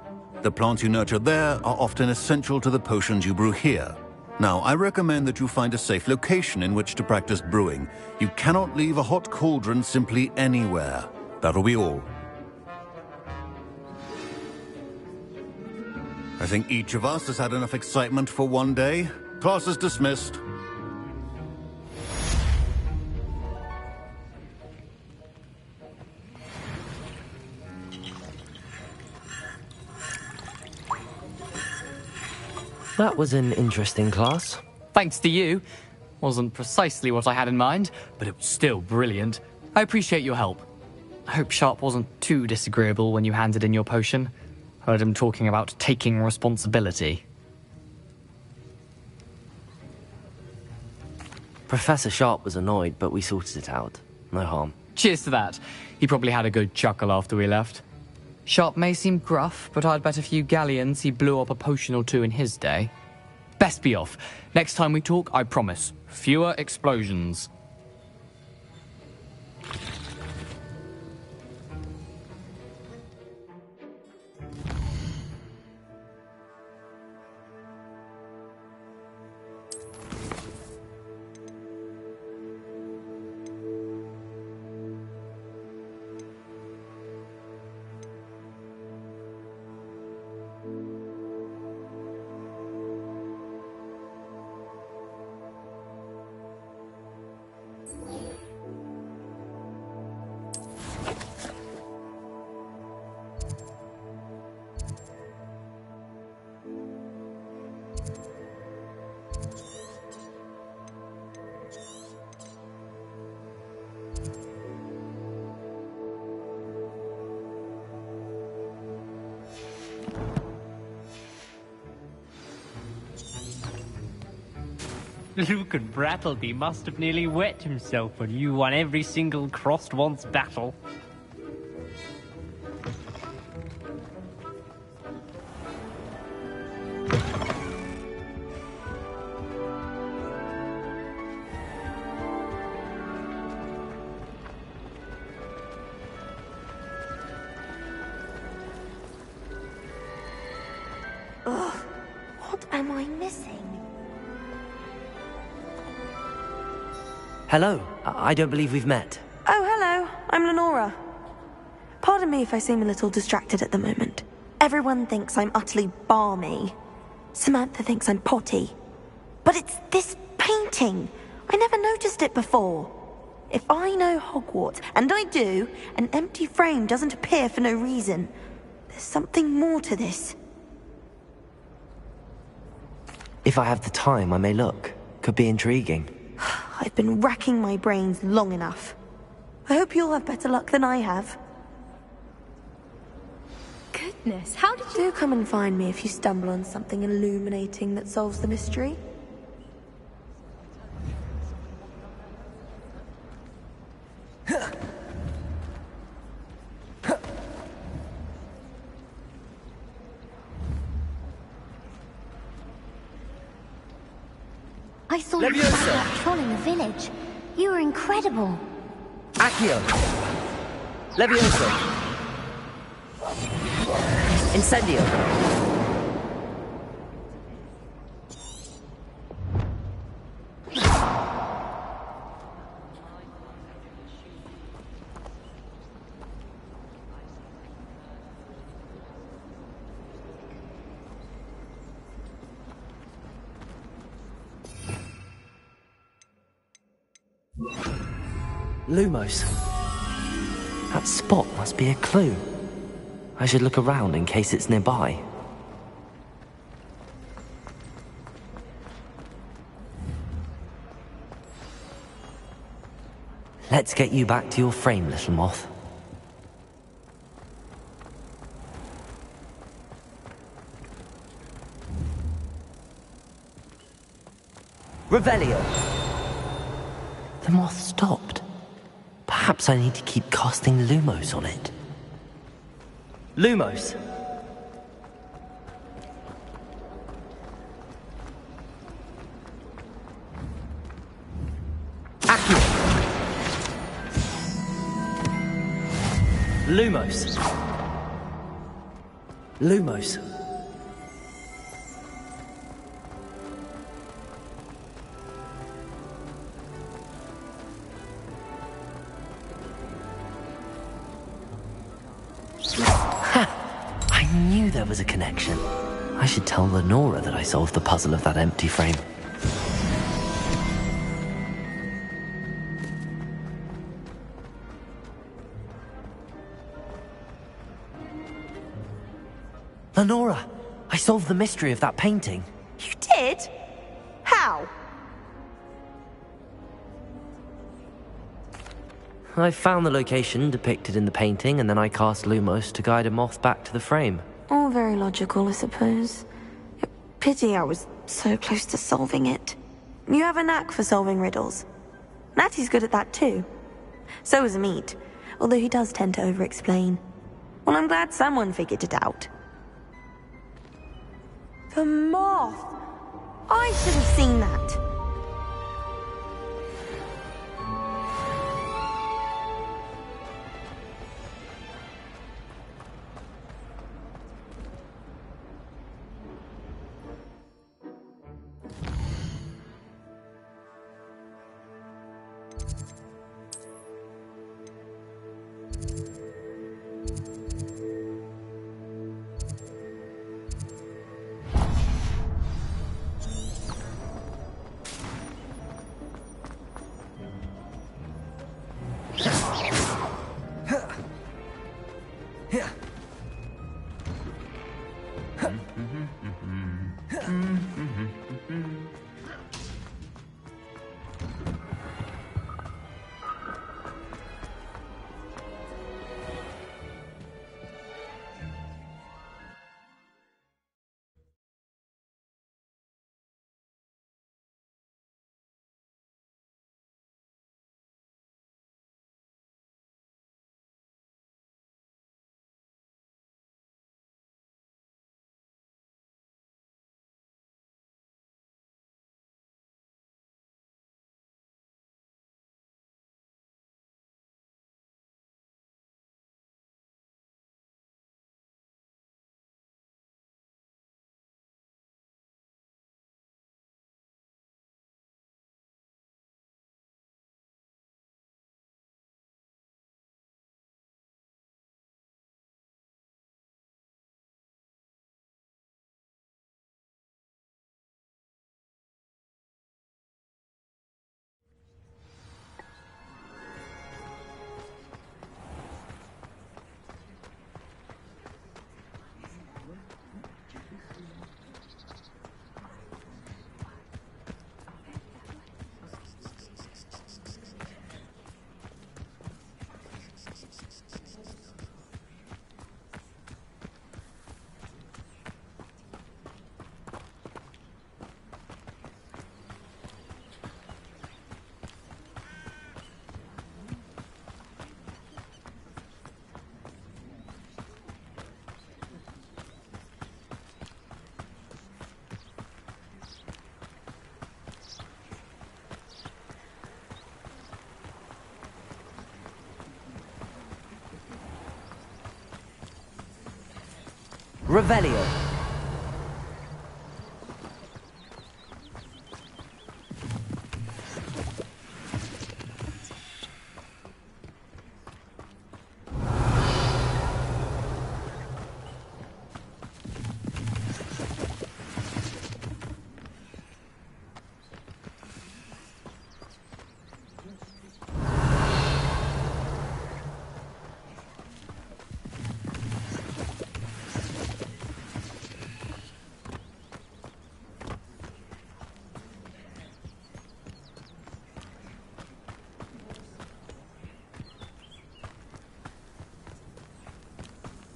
The plants you nurture there are often essential to the potions you brew here. Now, I recommend that you find a safe location in which to practice brewing. You cannot leave a hot cauldron simply anywhere. That'll be all. I think each of us has had enough excitement for one day. Class is dismissed. That was an interesting class. Thanks to you. Wasn't precisely what I had in mind, but it was still brilliant. I appreciate your help. I hope Sharp wasn't too disagreeable when you handed in your potion. Heard him talking about taking responsibility. Professor Sharp was annoyed, but we sorted it out. No harm. Cheers to that. He probably had a good chuckle after we left. Sharp may seem gruff, but I'd bet a few galleons he blew up a potion or two in his day. Best be off. Next time we talk, I promise, fewer explosions. Luke and Brattleby must have nearly wet himself when you won every single crossed once battle. Ugh, what am I missing? Hello. I don't believe we've met. Oh, hello. I'm Nora. Pardon me if I seem a little distracted at the moment. Everyone thinks I'm utterly balmy. Samantha thinks I'm potty. But it's this painting. I never noticed it before. If I know Hogwarts, and I do, an empty frame doesn't appear for no reason. There's something more to this. If I have the time, I may look. Could be intriguing. I've been racking my brains long enough. I hope you'll have better luck than I have. Goodness, how did you... Do come and find me if you stumble on something illuminating that solves the mystery. I saw you fight that troll in the village. You were incredible. Accio! Levioso! Incendio! Lumos. That spot must be a clue. I should look around in case it's nearby. Let's get you back to your frame, little moth. Revelio. The moth stopped. Perhaps I need to keep casting Lumos on it. Lumos! Lumos. Lumos. Ha! I knew there was a connection. I should tell Nora that I solved the puzzle of that empty frame. Nora, I solved the mystery of that painting. You did? How? I found the location depicted in the painting, and then I cast Lumos to guide a moth back to the frame. All very logical, I suppose. Pity I was so close to solving it. You have a knack for solving riddles. Natty's good at that too. So is Meat, although he does tend to over-explain. Well, I'm glad someone figured it out. The moth! I should have seen that. Revelio.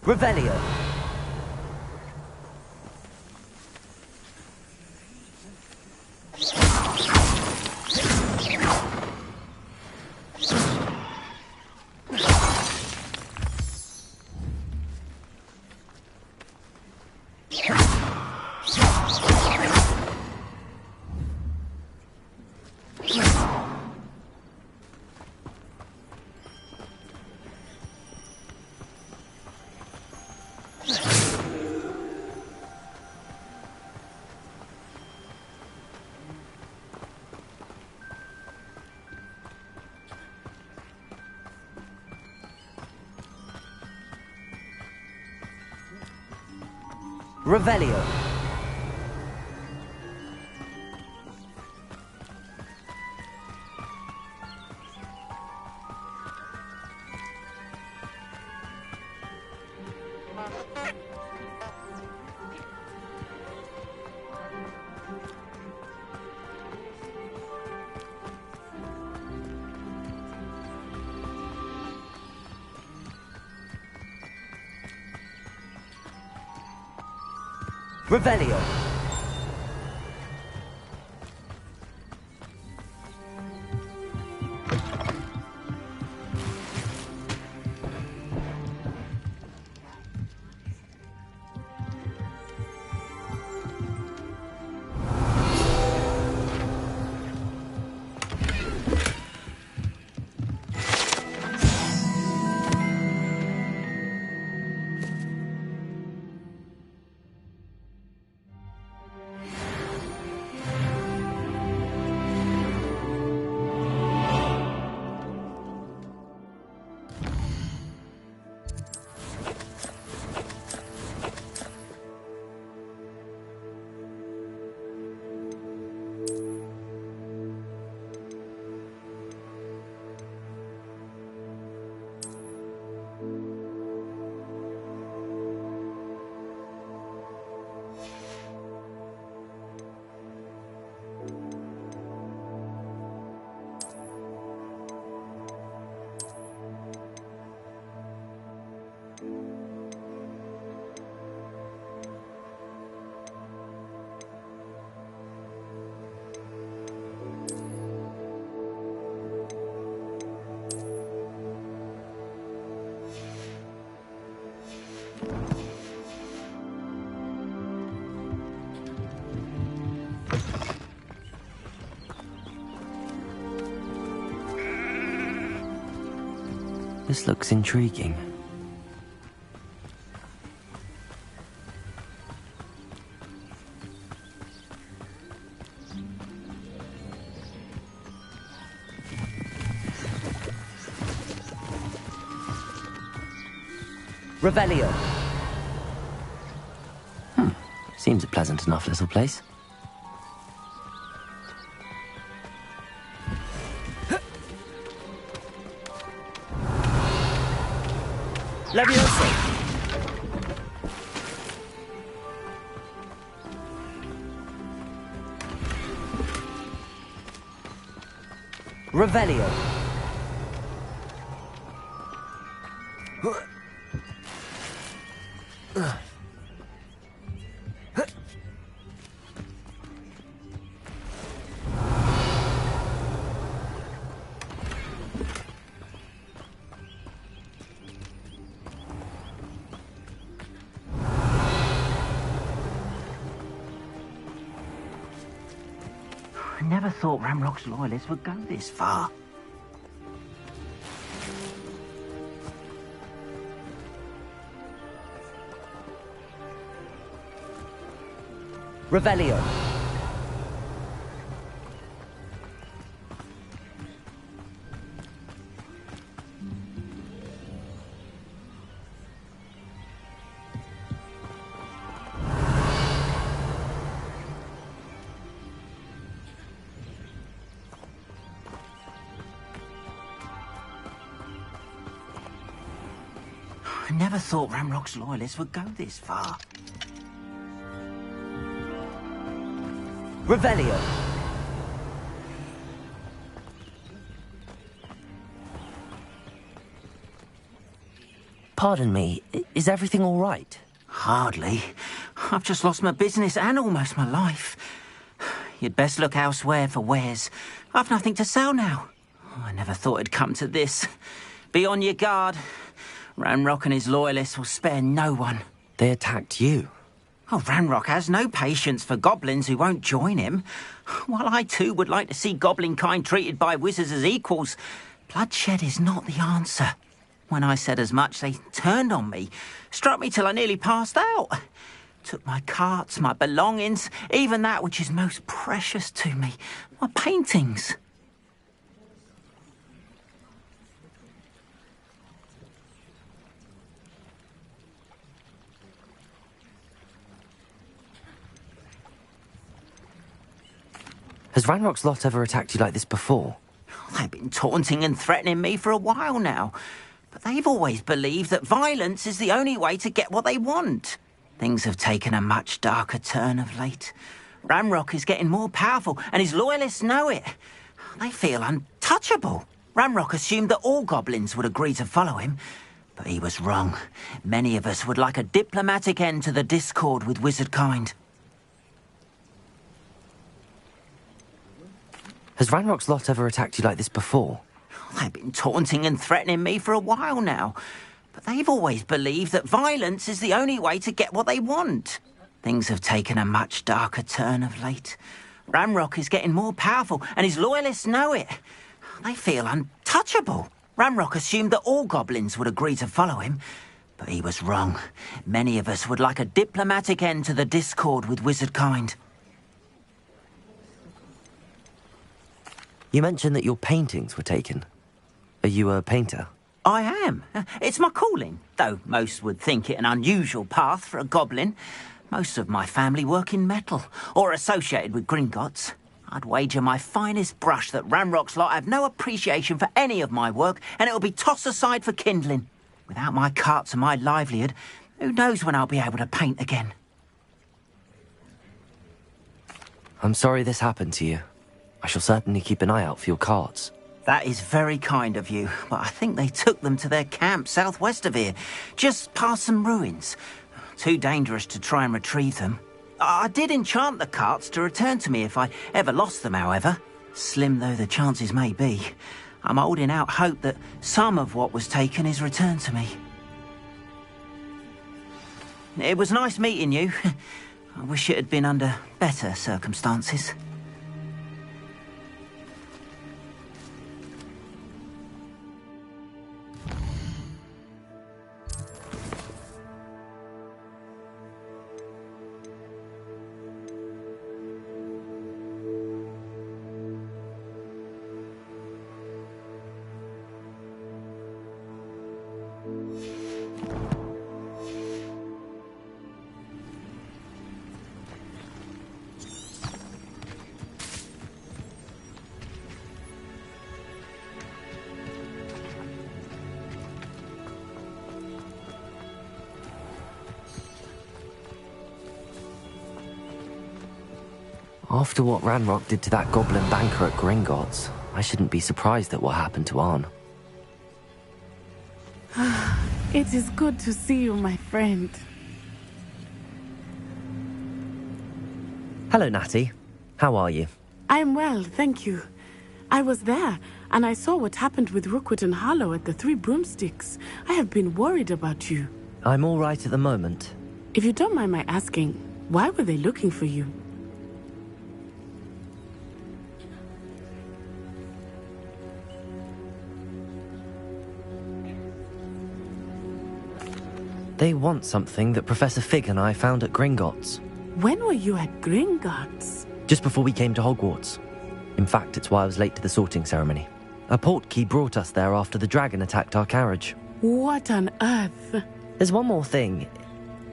Revelio. Revelio. Revelio. This looks intriguing. Revelio. Seems a pleasant enough little place. Levioso. Revelio. I never thought Ramrock's loyalists would go this far. Revelio. I never thought Ramrock's loyalists would go this far. Revelio. Pardon me, is everything all right? Hardly. I've just lost my business and almost my life. You'd best look elsewhere for wares. I've nothing to sell now. I never thought it'd come to this. Be on your guard. Ramrock and his loyalists will spare no one. They attacked you. Oh, Ramrock has no patience for goblins who won't join him. While I too would like to see goblin kind treated by wizards as equals, bloodshed is not the answer. When I said as much, they turned on me, struck me till I nearly passed out. Took my carts, my belongings, even that which is most precious to me, my paintings. Has Ranrock's lot ever attacked you like this before? They've been taunting and threatening me for a while now. But they've always believed that violence is the only way to get what they want. Things have taken a much darker turn of late. Ranrock is getting more powerful, and his loyalists know it. They feel untouchable. Ranrock assumed that all goblins would agree to follow him, but he was wrong. Many of us would like a diplomatic end to the discord with wizardkind. Has Ranrock's lot ever attacked you like this before? They've been taunting and threatening me for a while now. But they've always believed that violence is the only way to get what they want. Things have taken a much darker turn of late. Ranrock is getting more powerful, and his loyalists know it. They feel untouchable. Ranrock assumed that all goblins would agree to follow him, but he was wrong. Many of us would like a diplomatic end to the discord with wizardkind. You mentioned that your paintings were taken. Are you a painter? I am. It's my calling, though most would think it an unusual path for a goblin. Most of my family work in metal, or associated with Gringotts. I'd wager my finest brush that Ranrock's lot have no appreciation for any of my work, and it'll be tossed aside for kindling. Without my carts and my livelihood, who knows when I'll be able to paint again. I'm sorry this happened to you. I shall certainly keep an eye out for your carts. That is very kind of you, but I think they took them to their camp southwest of here, just past some ruins. Too dangerous to try and retrieve them. I did enchant the carts to return to me if I ever lost them, however. Slim though the chances may be, I'm holding out hope that some of what was taken is returned to me. It was nice meeting you. I wish it had been under better circumstances. After what Ranrock did to that goblin banker at Gringotts, I shouldn't be surprised at what happened to Arn. It is good to see you, my friend. Hello, Natty. How are you? I am well, thank you. I was there, and I saw what happened with Rookwood and Harlow at the Three Broomsticks. I have been worried about you. I'm all right at the moment. If you don't mind my asking, why were they looking for you? They want something that Professor Fig and I found at Gringotts. When were you at Gringotts? Just before we came to Hogwarts. In fact, it's why I was late to the sorting ceremony. A portkey brought us there after the dragon attacked our carriage. What on earth? There's one more thing.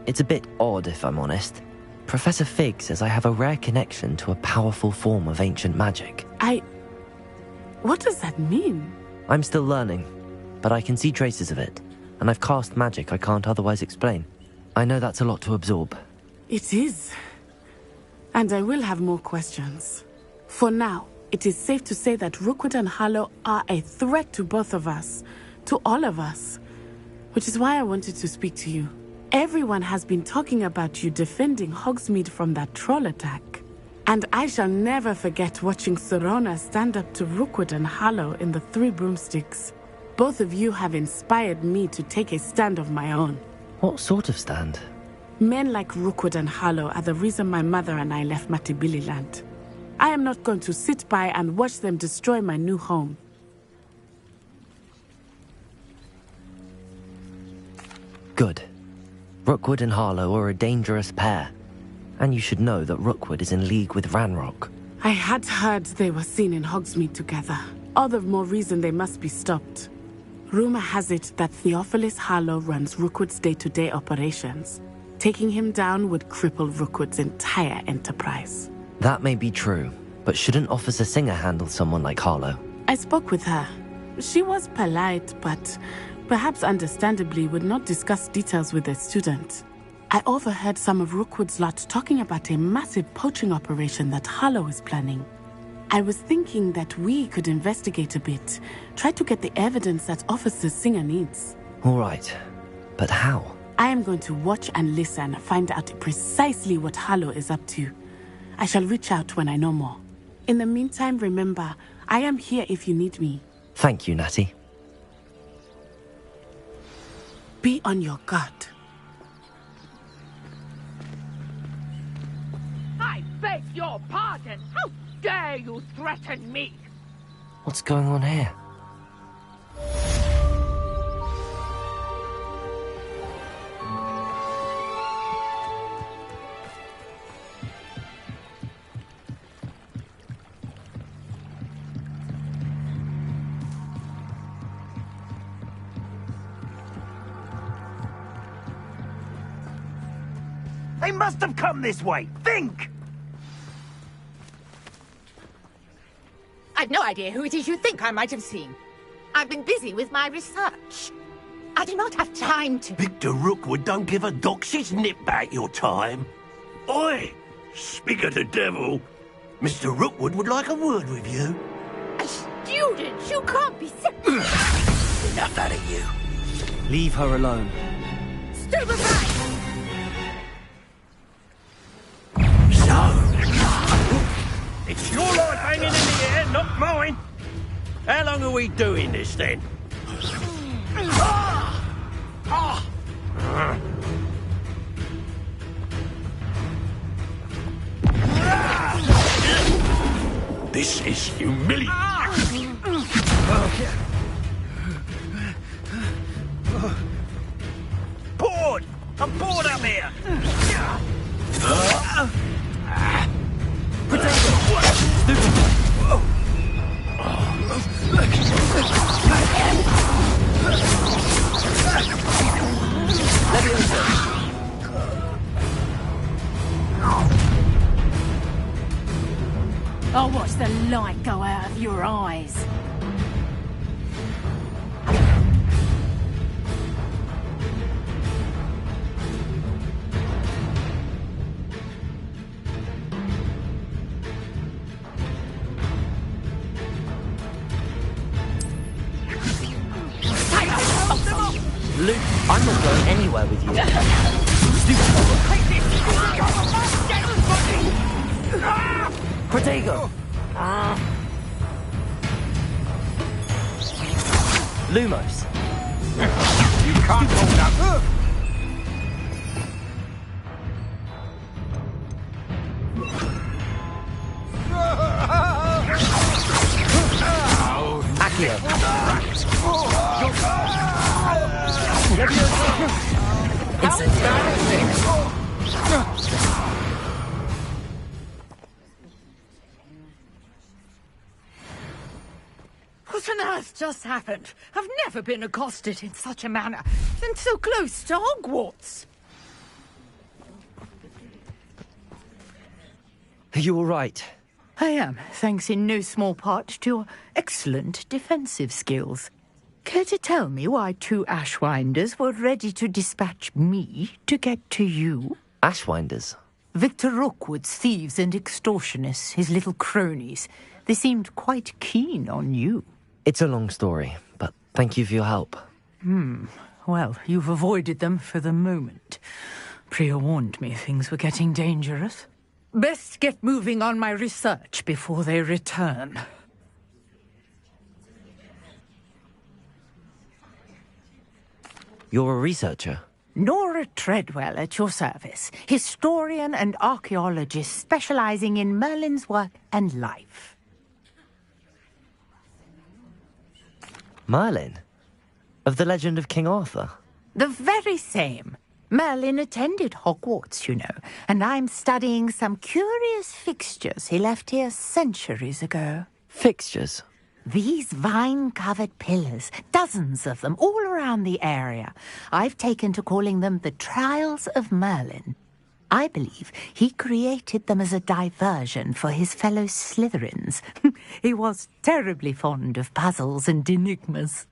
It's a bit odd, if I'm honest. Professor Fig says I have a rare connection to a powerful form of ancient magic. What does that mean? I'm still learning, but I can see traces of it. And I've cast magic I can't otherwise explain. I know that's a lot to absorb. It is. And I will have more questions. For now, it is safe to say that Rookwood and Harlow are a threat to both of us. To all of us. Which is why I wanted to speak to you. Everyone has been talking about you defending Hogsmeade from that troll attack. And I shall never forget watching Serona stand up to Rookwood and Harlow in the Three Broomsticks. Both of you have inspired me to take a stand of my own. What sort of stand? Men like Rookwood and Harlow are the reason my mother and I left Matibililand. I am not going to sit by and watch them destroy my new home. Good. Rookwood and Harlow are a dangerous pair. And you should know that Rookwood is in league with Ranrock. I had heard they were seen in Hogsmeade together. All the more reason they must be stopped. Rumor has it that Theophilus Harlow runs Rookwood's day-to-day operations. Taking him down would cripple Rookwood's entire enterprise. That may be true, But shouldn't Officer Singer handle someone like Harlow? I spoke with her. She was polite, but perhaps understandably would not discuss details with a student. I overheard some of Rookwood's lot talking about a massive poaching operation that Harlow is planning. I was thinking that we could investigate a bit, try to get the evidence that Officer Singer needs. All right, but how? I am going to watch and listen, find out precisely what Harlow is up to. I shall reach out when I know more. In the meantime, remember, I am here if you need me. Thank you, Natty. Be on your guard. I beg your pardon. How dare you threaten me? What's going on here? They must have come this way. Think! I've no idea who it is you think I might have seen. I've been busy with my research. I do not have time to... Victor Rookwood don't give a Daksh's nip back your time. Oi! Speak of the devil. Mr. Rookwood would like a word with you. A student? You can't be sick. Enough out of you. Leave her alone. Stupefy! It's your life hanging in the air, not mine. How long are we doing this, then? This is humiliating. Bored! I'm bored up here! I'll watch the light go out of your eyes. Luke, I'm not going anywhere with you. Protego! Lumos! You can't hold up! What on earth just happened? I've never been accosted in such a manner, and so close to Hogwarts. Are you all right? I am, thanks in no small part to your excellent defensive skills. Care to tell me why two Ashwinders were ready to dispatch me to get to you? Ashwinders? Victor Rookwood's thieves and extortionists, his little cronies. They seemed quite keen on you. It's a long story, but thank you for your help. Well, you've avoided them for the moment. Priya warned me things were getting dangerous. Best get moving on my research before they return. You're a researcher? Nora Treadwell at your service. Historian and archaeologist specializing in Merlin's work and life. Merlin? Of the legend of King Arthur? The very same. Merlin attended Hogwarts, you know, and I'm studying some curious fixtures he left here centuries ago. Fixtures? These vine-covered pillars, dozens of them, all around the area. I've taken to calling them the Trials of Merlin. I believe he created them as a diversion for his fellow Slytherins. He was terribly fond of puzzles and enigmas.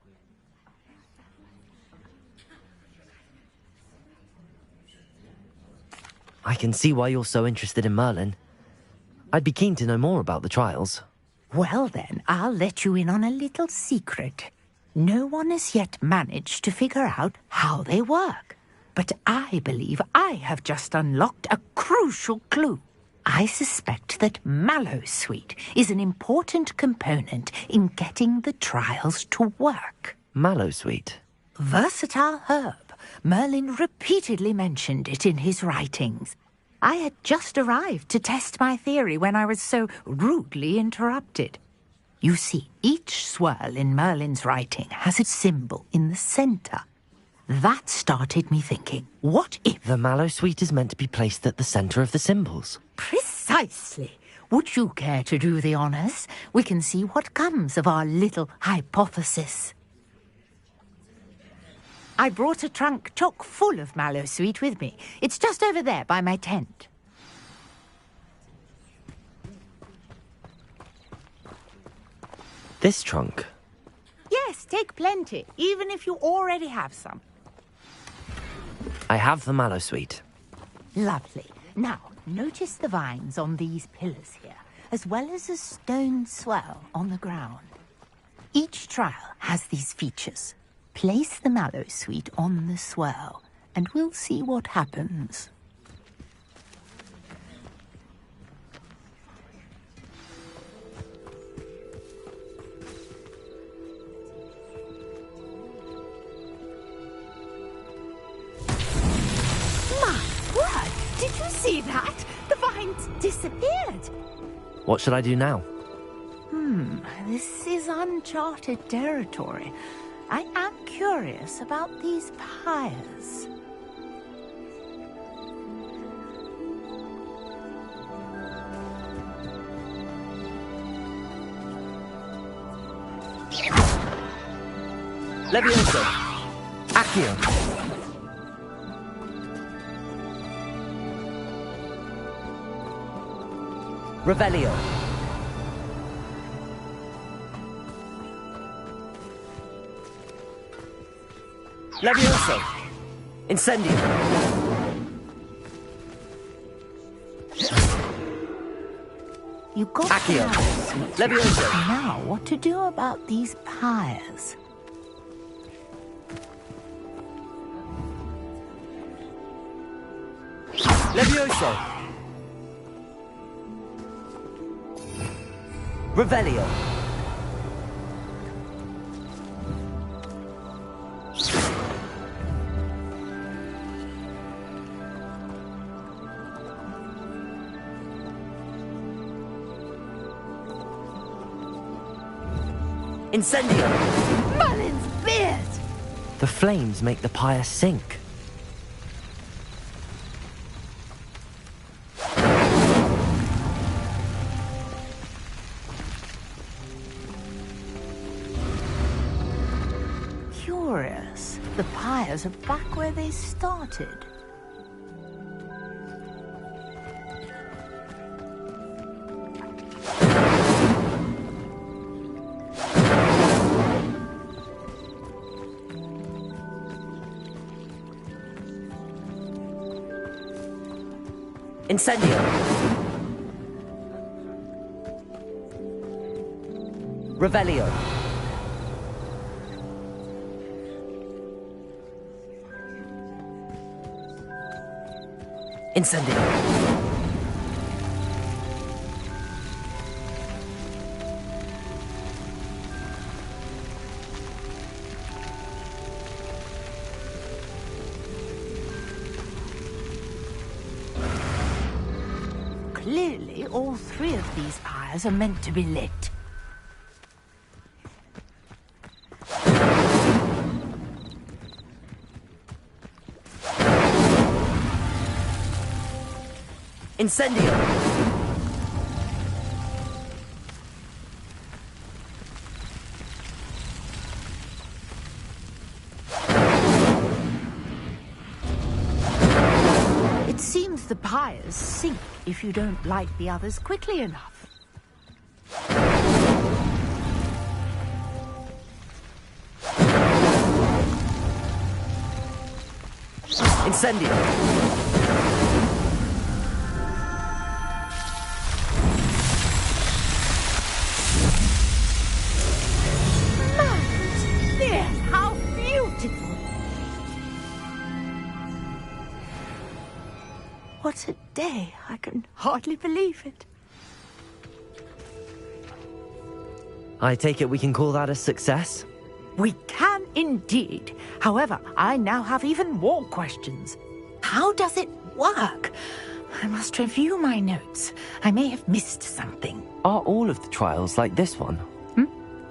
I can see why you're so interested in Merlin. I'd be keen to know more about the trials. Well then, I'll let you in on a little secret. No one has yet managed to figure out how they work. But I believe I have just unlocked a crucial clue. I suspect that Mallowsweet is an important component in getting the trials to work. Mallowsweet? Versatile herb. Merlin repeatedly mentioned it in his writings. I had just arrived to test my theory when I was so rudely interrupted. You see, each swirl in Merlin's writing has a symbol in the centre. That started me thinking, what if... The Mallowsweet is meant to be placed at the centre of the symbols. Precisely. Would you care to do the honours? We can see what comes of our little hypothesis. I brought a trunk chock full of Mallowsweet with me. It's just over there by my tent. This trunk? Yes, take plenty, even if you already have some. I have the Mallowsweet. Lovely. Now, notice the vines on these pillars here, as well as a stone swirl on the ground. Each trial has these features. Place the Mallowsweet on the swirl, and we'll see what happens. My word! Did you see that? The vines disappeared. What should I do now? This is uncharted territory. I am curious about these pyres. Levioso! Accio! Revelio! Levioso! Incendio! You got Accio! Levioso. Now, what to do about these pyres? Levioso! Revelio! Incendio! Merlin's beard! The flames make the pyre sink. Curious. The pyres are back where they started. Incendio! Revelio! Incendio! Clearly, all three of these pyres are meant to be lit. Incendio! It seems the pyre tires sink if you don't light the others quickly enough. Incendio! Yes, how beautiful! What a day. I can hardly believe it. I take it we can call that a success? We can indeed. However, I now have even more questions. How does it work? I must review my notes. I may have missed something. Are all of the trials like this one?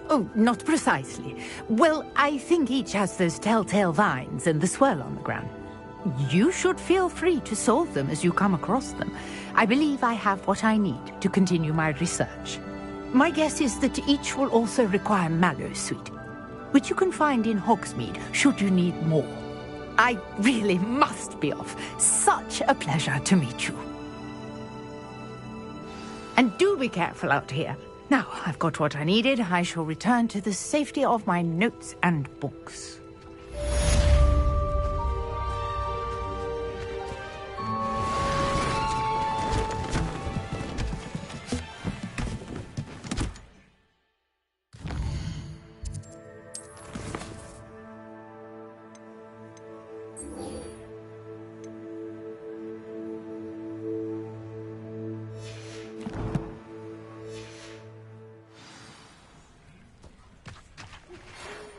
Oh, not precisely. Well, I think each has those telltale vines and the swirl on the ground. You should feel free to solve them as you come across them. I believe I have what I need to continue my research. My guess is that each will also require mallow sweet, which you can find in Hogsmeade should you need more. I really must be off. Such a pleasure to meet you. And do be careful out here. Now, I've got what I needed. I shall return to the safety of my notes and books.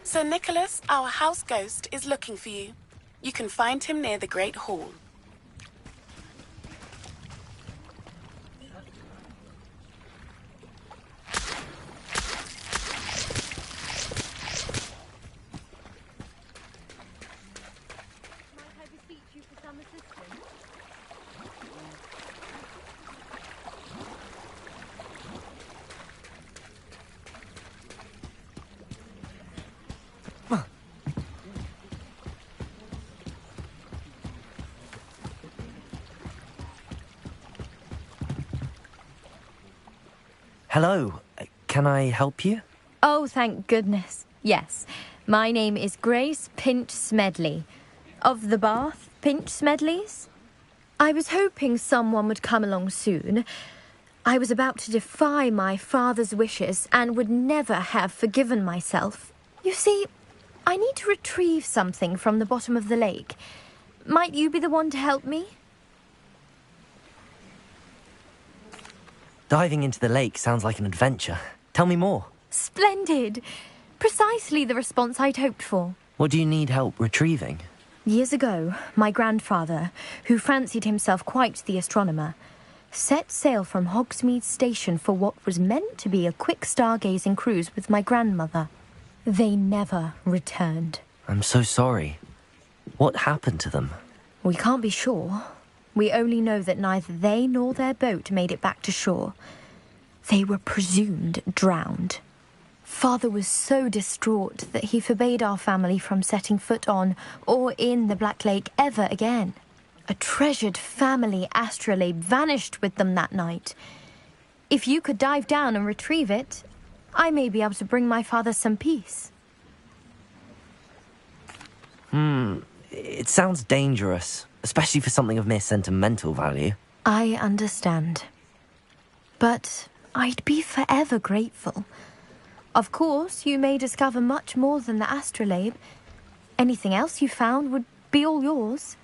Sir Nicholas, our house ghost, is looking for you. You can find him near the Great Hall. Hello, can I help you? Oh, thank goodness. Yes. My name is Grace Pinch Smedley. Of the Bath Pinch Smedleys. I was hoping someone would come along soon. I was about to defy my father's wishes and would never have forgiven myself. You see, I need to retrieve something from the bottom of the lake. Might you be the one to help me? Diving into the lake sounds like an adventure. Tell me more. Splendid. Precisely the response I'd hoped for. What do you need help retrieving? Years ago, my grandfather, who fancied himself quite the astronomer, set sail from Hogsmeade Station for what was meant to be a quick stargazing cruise with my grandmother. They never returned. I'm so sorry. What happened to them? We can't be sure. We only know that neither they nor their boat made it back to shore. They were presumed drowned. Father was so distraught that he forbade our family from setting foot on or in the Black Lake ever again. A treasured family astrolabe vanished with them that night. If you could dive down and retrieve it, I may be able to bring my father some peace. It sounds dangerous, especially for something of mere sentimental value. I understand. But I'd be forever grateful. Of course, you may discover much more than the astrolabe. Anything else you found would be all yours.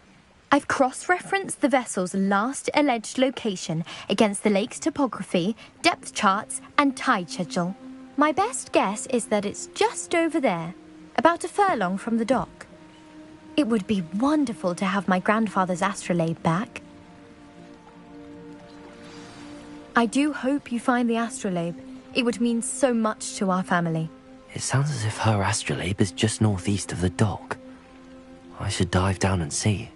I've cross-referenced the vessel's last alleged location against the lake's topography, depth charts, and tide schedule. My best guess is that it's just over there, about a furlong from the dock. It would be wonderful to have my grandfather's astrolabe back. I do hope you find the astrolabe. It would mean so much to our family. It sounds as if her astrolabe is just northeast of the dock. I should dive down and see.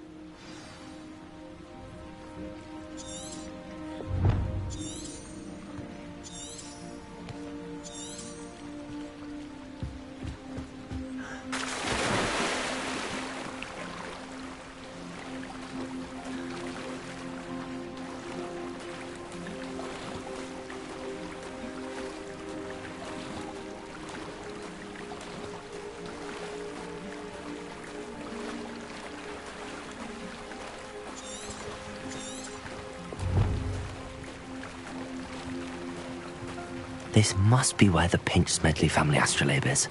This must be where the Pinch Smedley family astrolabe is.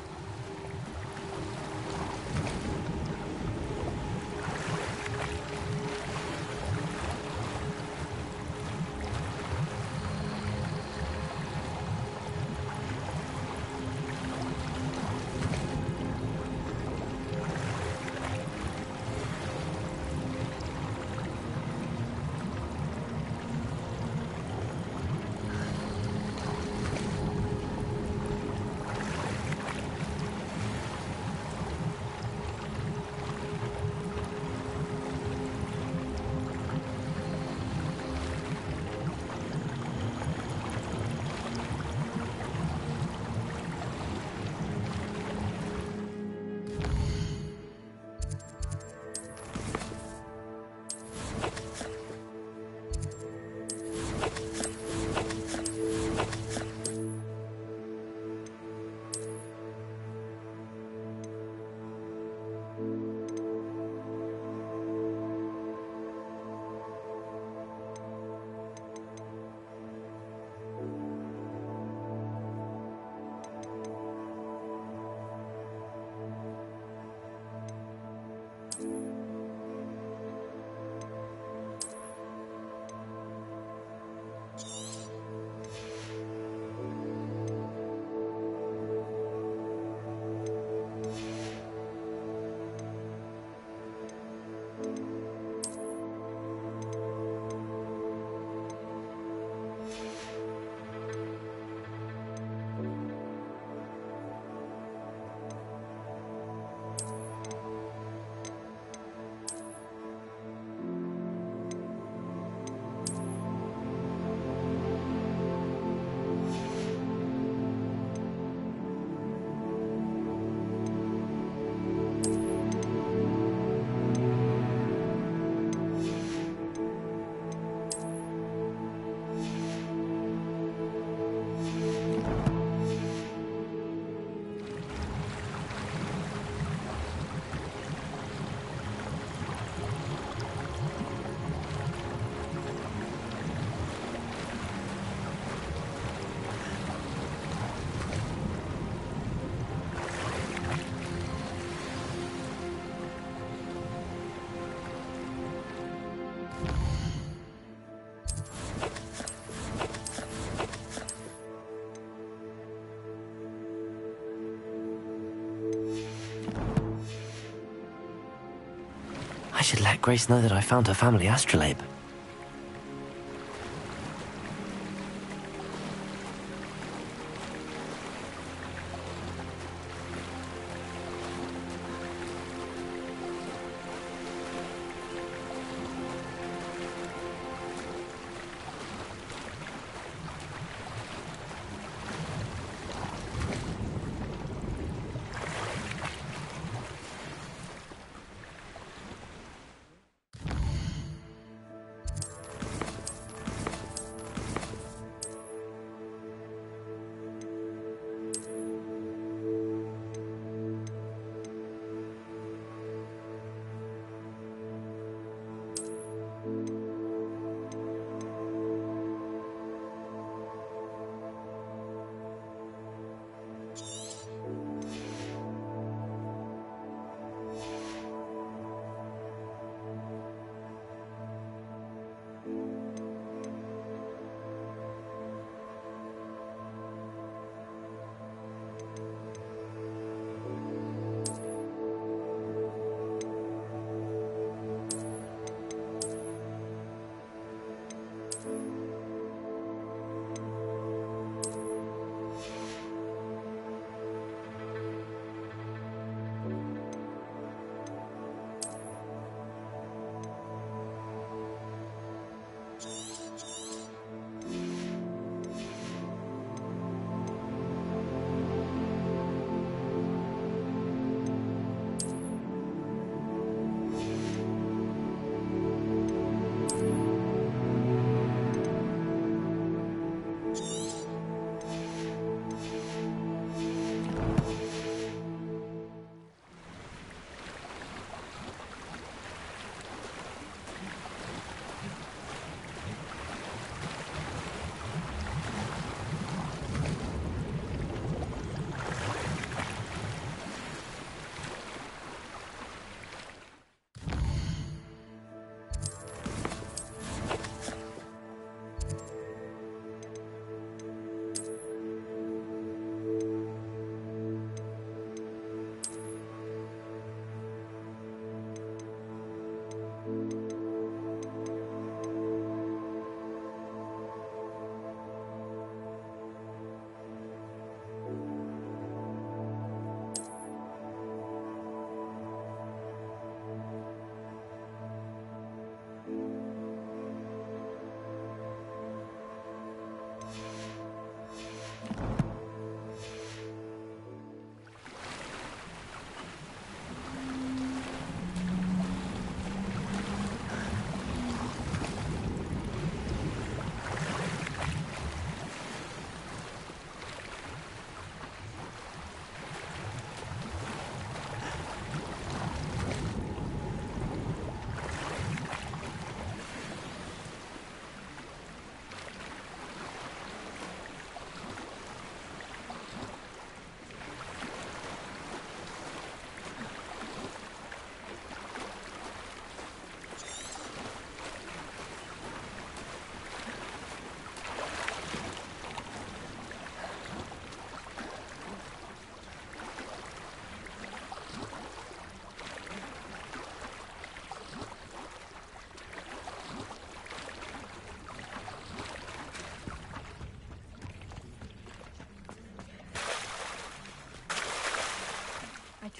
I should let Grace know that I found her family astrolabe.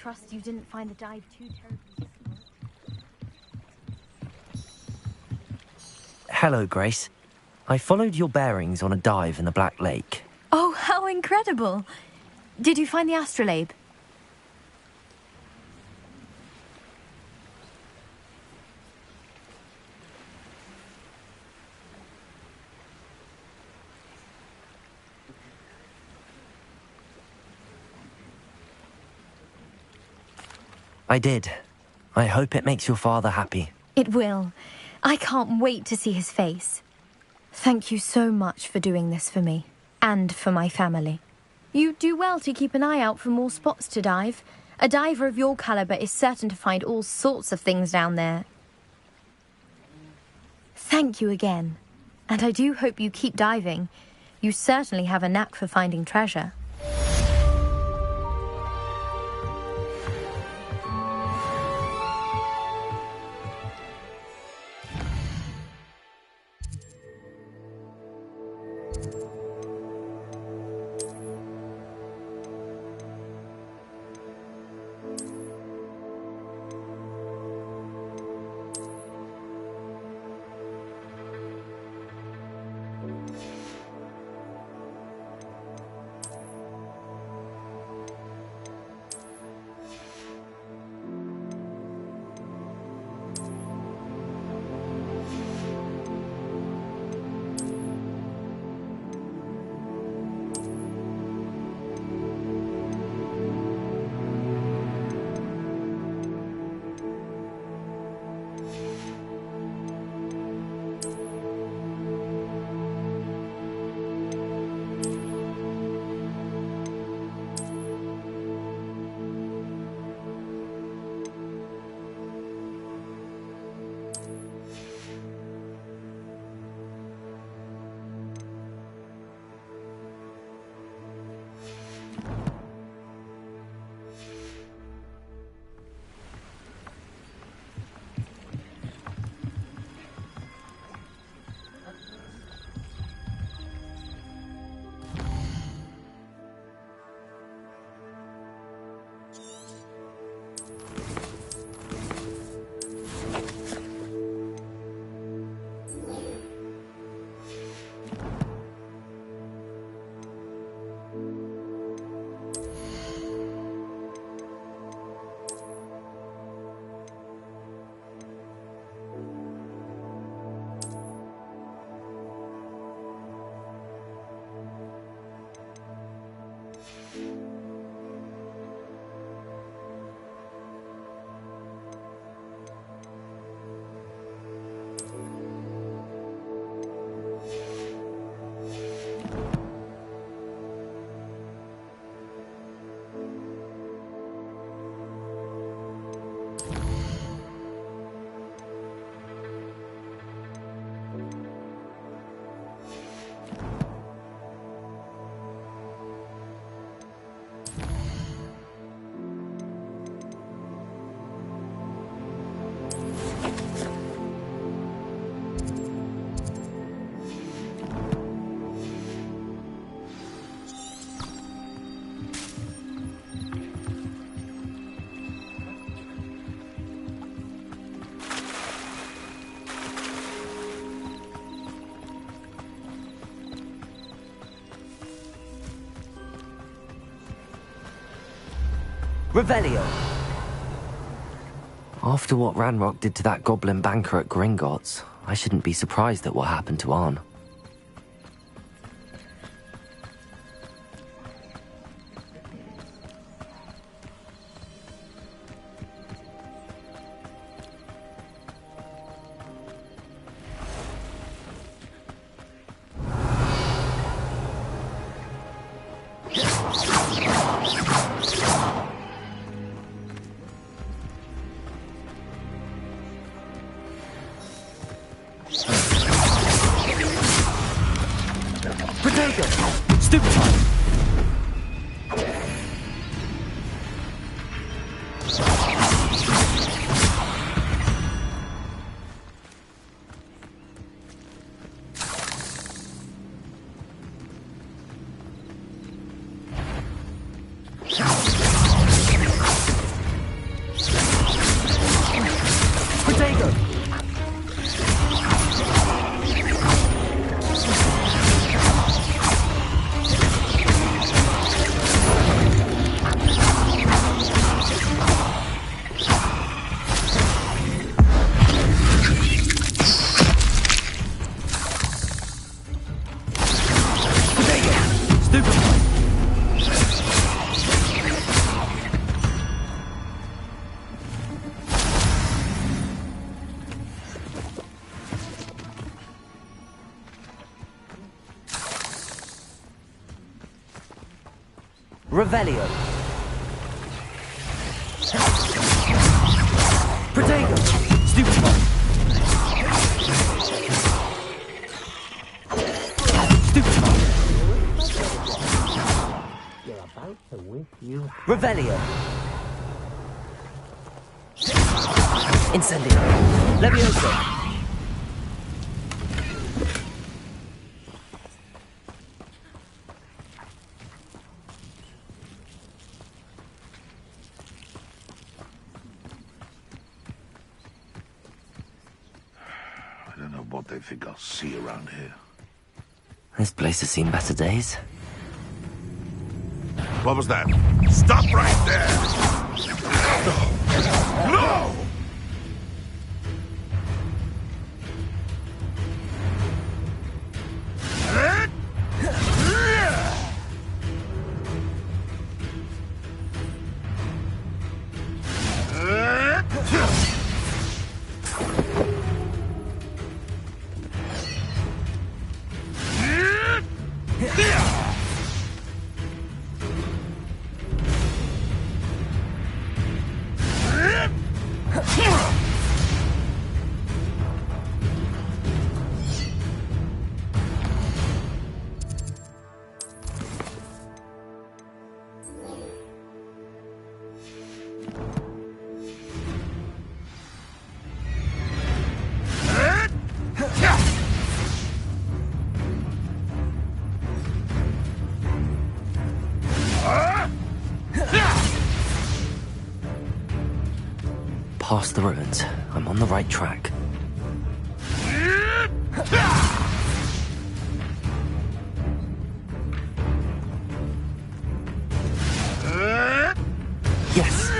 trust you didn't find the dive too terribly. Hello, Grace. I followed your bearings on a dive in the Black Lake. Oh, how incredible! Did you find the astrolabe? I did. I hope it makes your father happy. It will. I can't wait to see his face. Thank you so much for doing this for me, and for my family. You do well to keep an eye out for more spots to dive. A diver of your caliber is certain to find all sorts of things down there. Thank you again, and I do hope you keep diving. You certainly have a knack for finding treasure. Revelio! After what Ranrock did to that goblin banker at Gringotts, I shouldn't be surprised at what happened to Arn. Revelio. Protego. Stupefy. Stupefy. You're about to wish you had. Revelio. Incendio. Levioso. I don't know what they think I'll see around here. This place has seen better days. What was that? Stop right there! No! Past the ruins. I'm on the right track. Yes!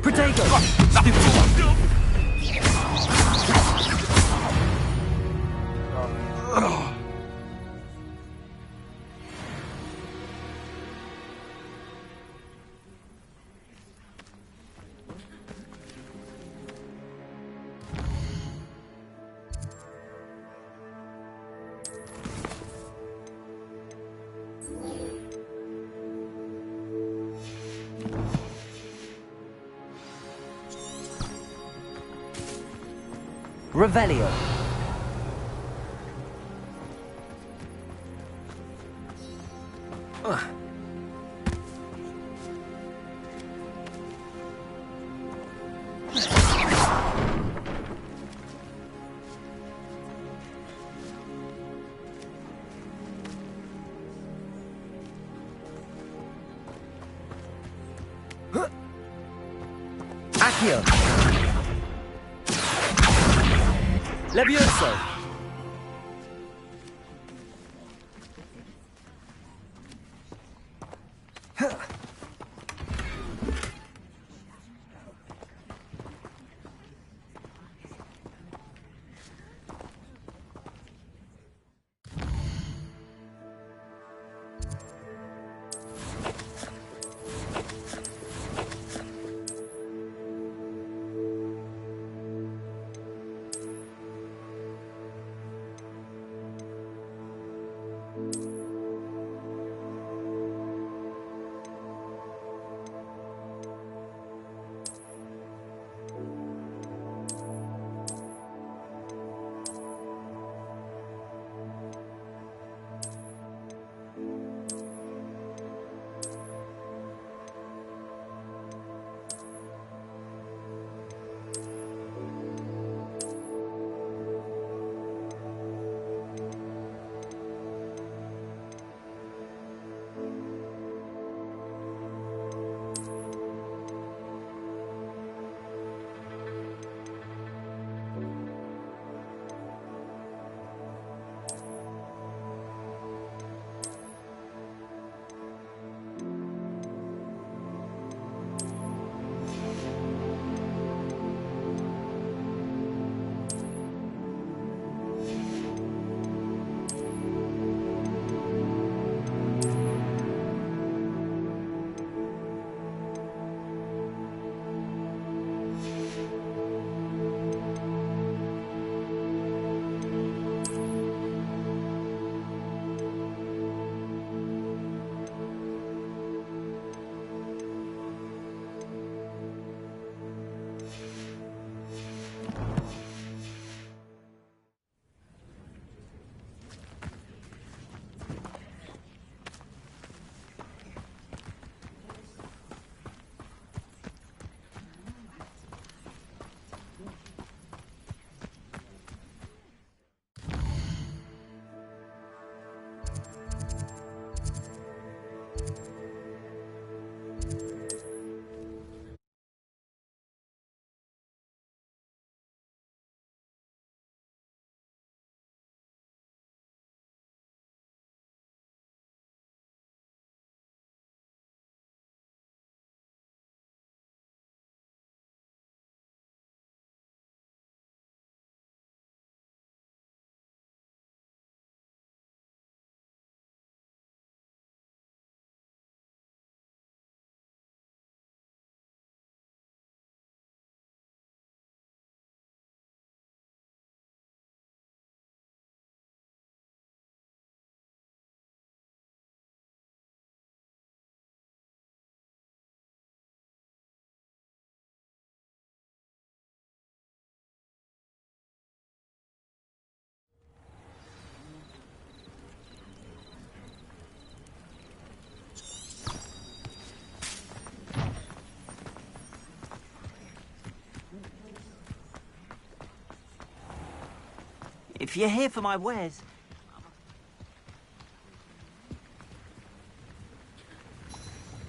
Protego! Revelio. Accio. Levioso! If you're here for my wares...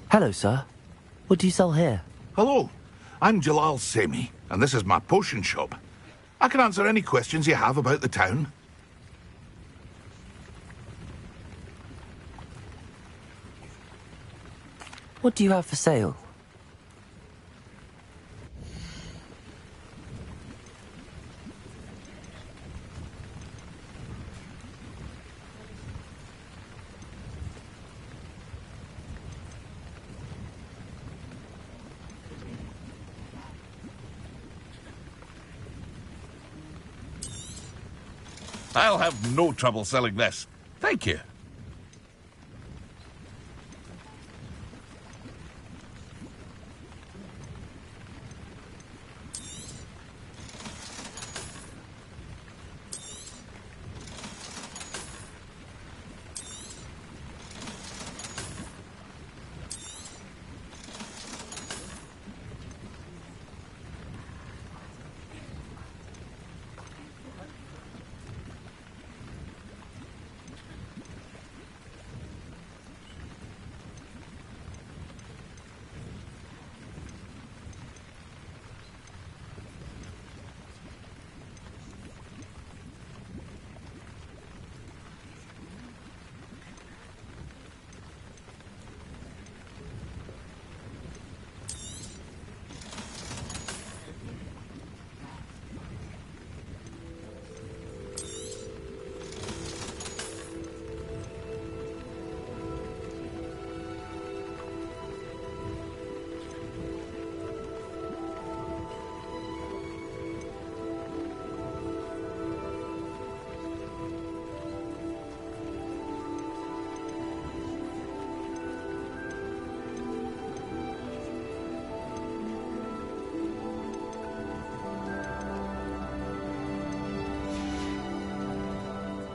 Hello, sir. What do you sell here? Hello, I'm Jalal Semi, and this is my potion shop. I can answer any questions you have about the town. What do you have for sale? I'll have no trouble selling this. Thank you.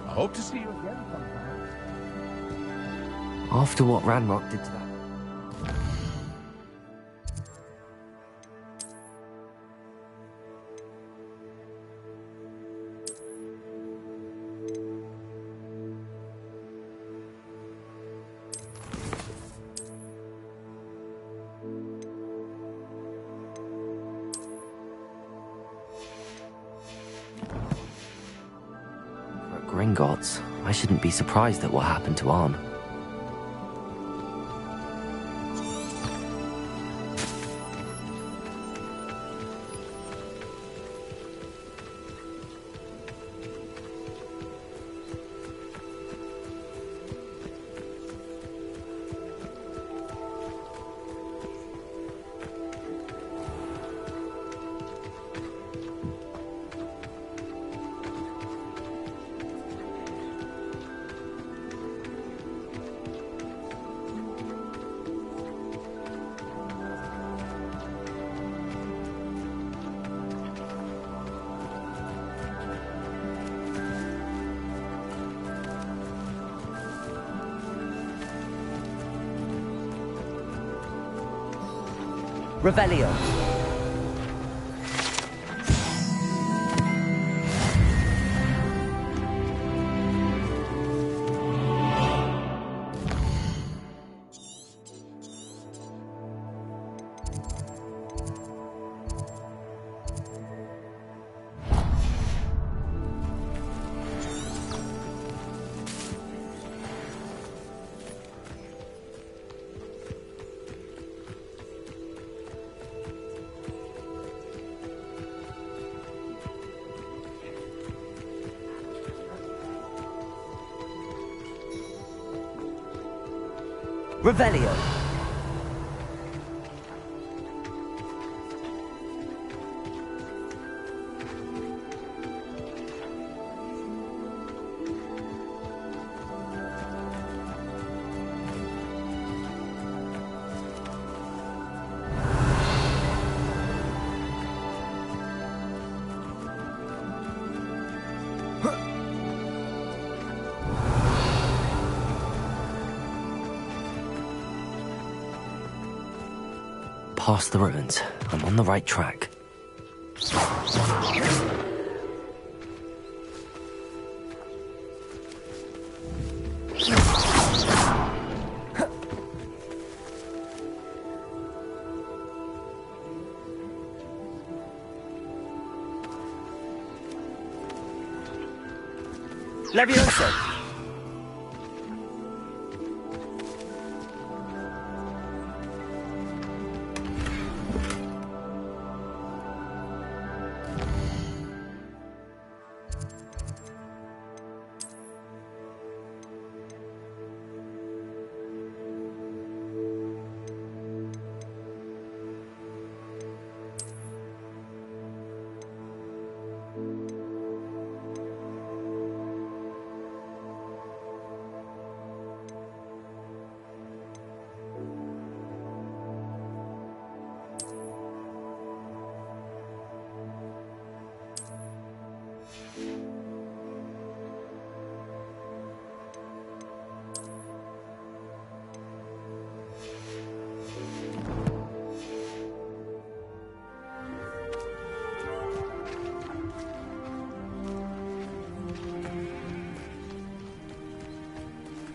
Hope to see you again sometime. After what Ranrock did to that... Gringotts, I shouldn't be surprised at what happened to Arn. Revelio. Revelio. Past the ruins. I'm on the right track. Levioso!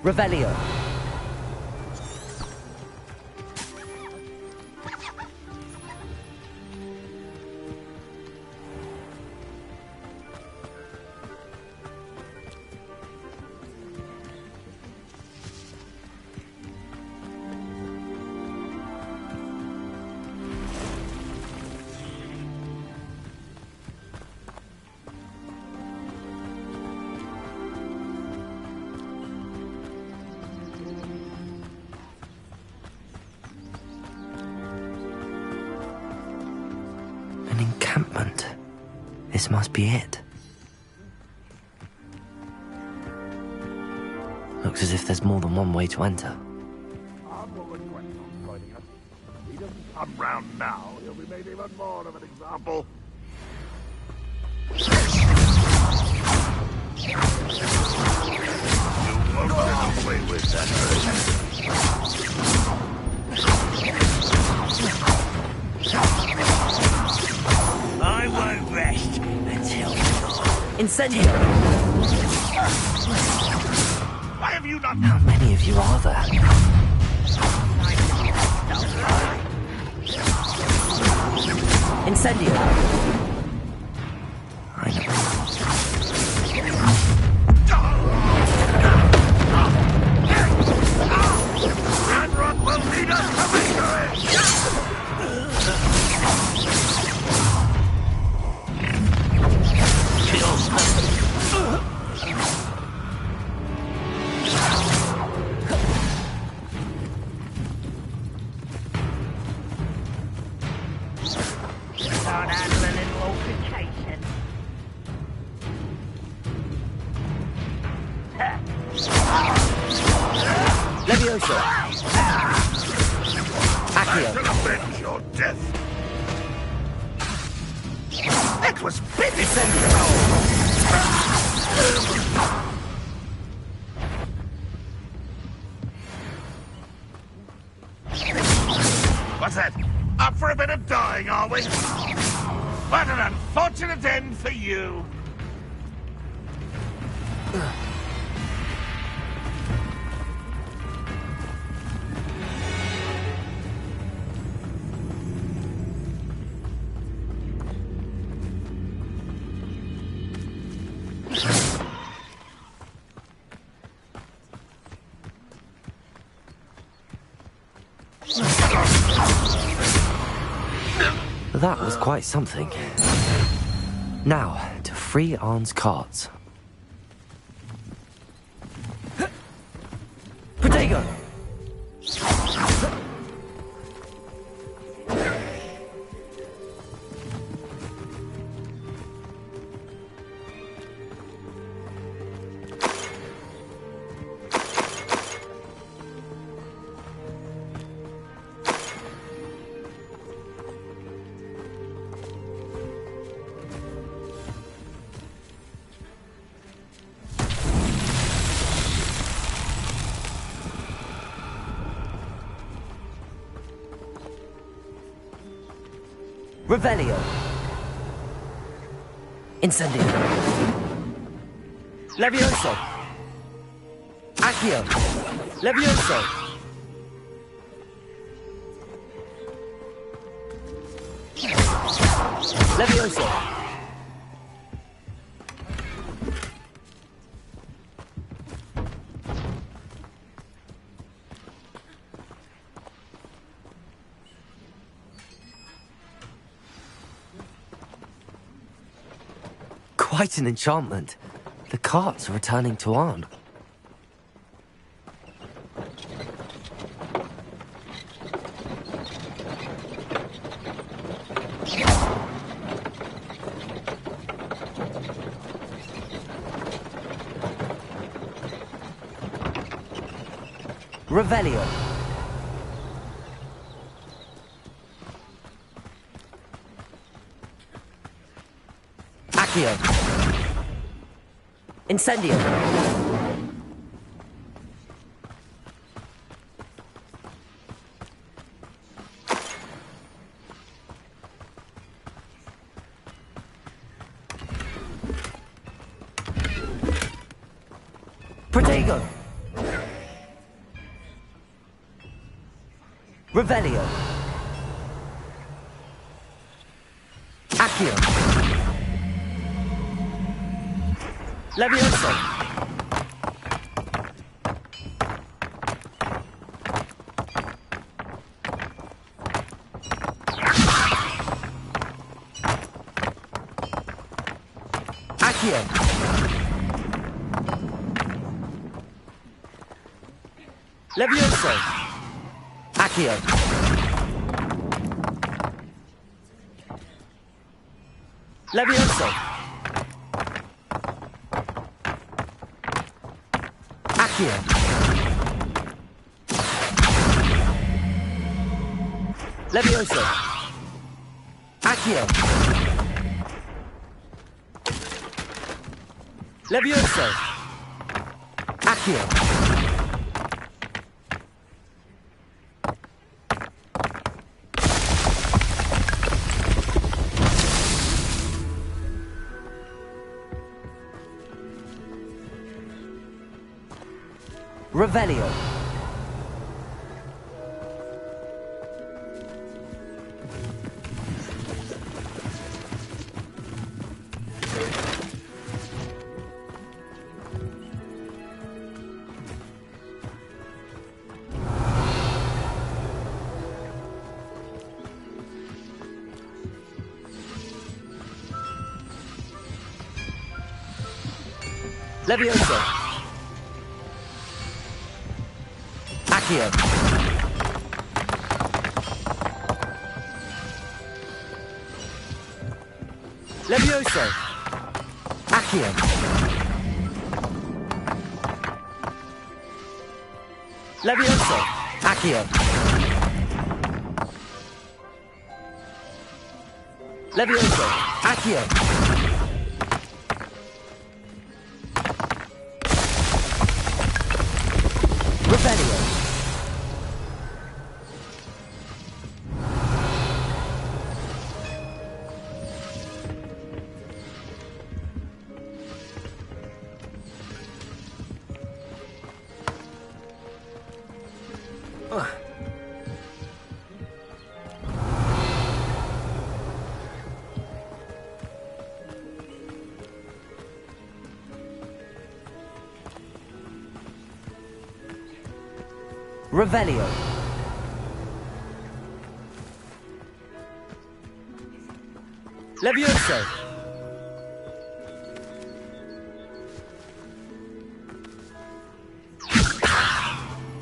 Revelio. Encampment. This must be it. Looks as if there's more than one way to enter. He doesn't come round now, he'll be made even more of an example. You won't get away with that. I won't rest until Incendio! Why have you not... How many of you are there? Incendio! I know. Ranrock will lead us to victory! Start handling a little altercation. Levioso! Accio! To avenge your death! That was pitiful! What's that? Up for a bit of dying, are we? What an unfortunate end for you! That was quite something. Now, to free Arns Carts. Protego! Revelio! Incendio! Levioso! Accio! Levioso! Levioso! Quite an enchantment. The carts are returning to Arn. Revelio. Accio. Incendio. Protego. Revelio. Accio. Levioso. Accio. Levioso. Accio. Levioso. Accio. Levioso. Accio. Levioso. Accio. Revelio. Levioso. Accio. Levioso. Accio. Levioso. Accio. Levioso. Accio. Revelio. Revelio. Levioso.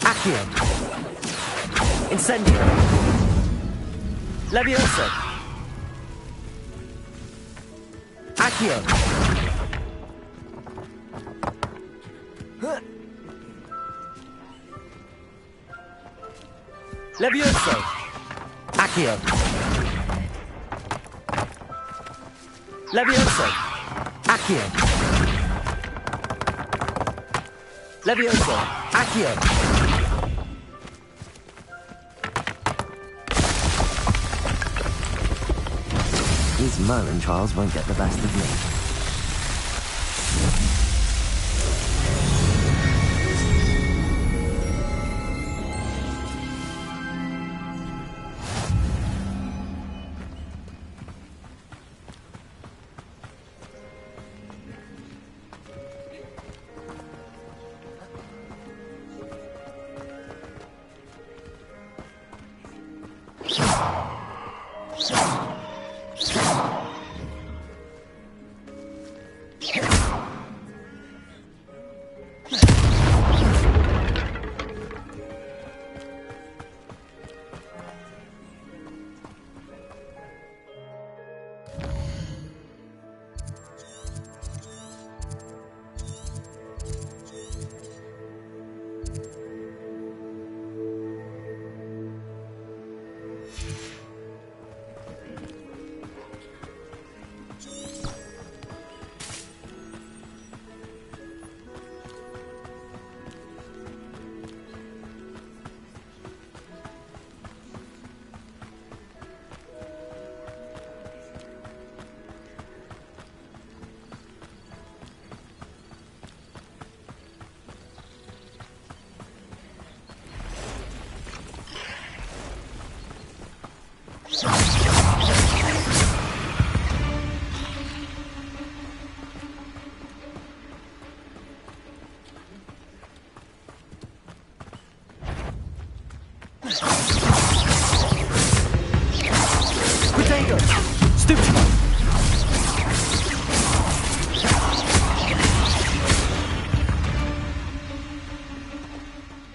Accio. Incendio. Levioso. Accio. Levioso. Accio. Levioso. Accio. Levioso. Accio. These Merlin trials won't get the best of me.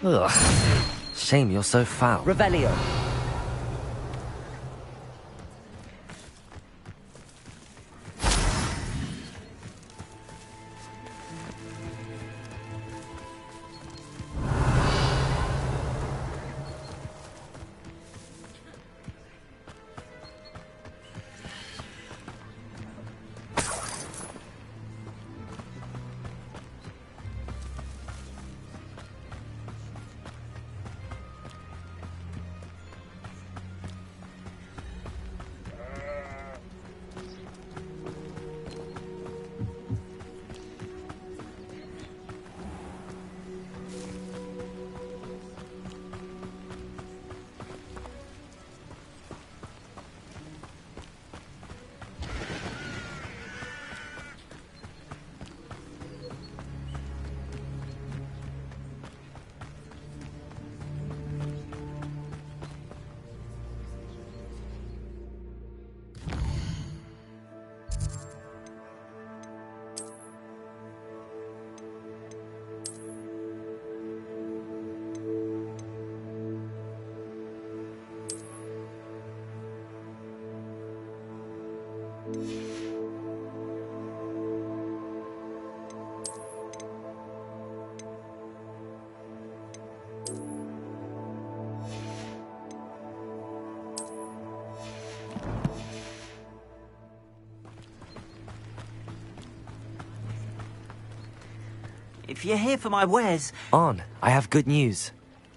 Ugh. Shame you're so foul. Revelio. If you're here for my wares... Arn, I have good news.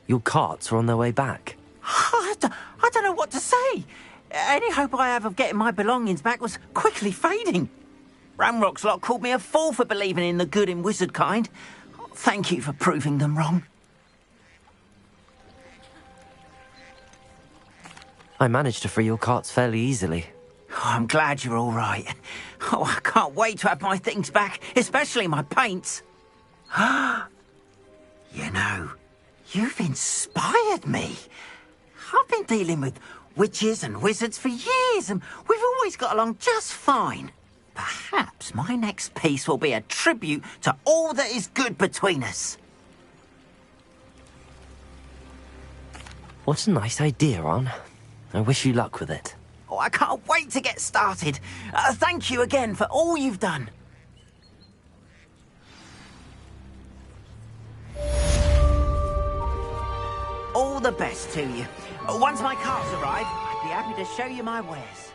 Your carts are on their way back. I don't know what to say. Any hope I have of getting my belongings back was quickly fading. Ramrock's lot called me a fool for believing in the good in wizard kind. Thank you for proving them wrong. I managed to free your carts fairly easily. Oh, I'm glad you're all right. Oh, I can't wait to have my things back, especially my paints. You know, you've inspired me. I've been dealing with witches and wizards for years, and we've always got along just fine. Perhaps my next piece will be a tribute to all that is good between us. What a nice idea, Arn. I wish you luck with it. Oh, I can't wait to get started. Thank you again for all you've done. All the best to you. Once my carts arrive, I'd be happy to show you my wares.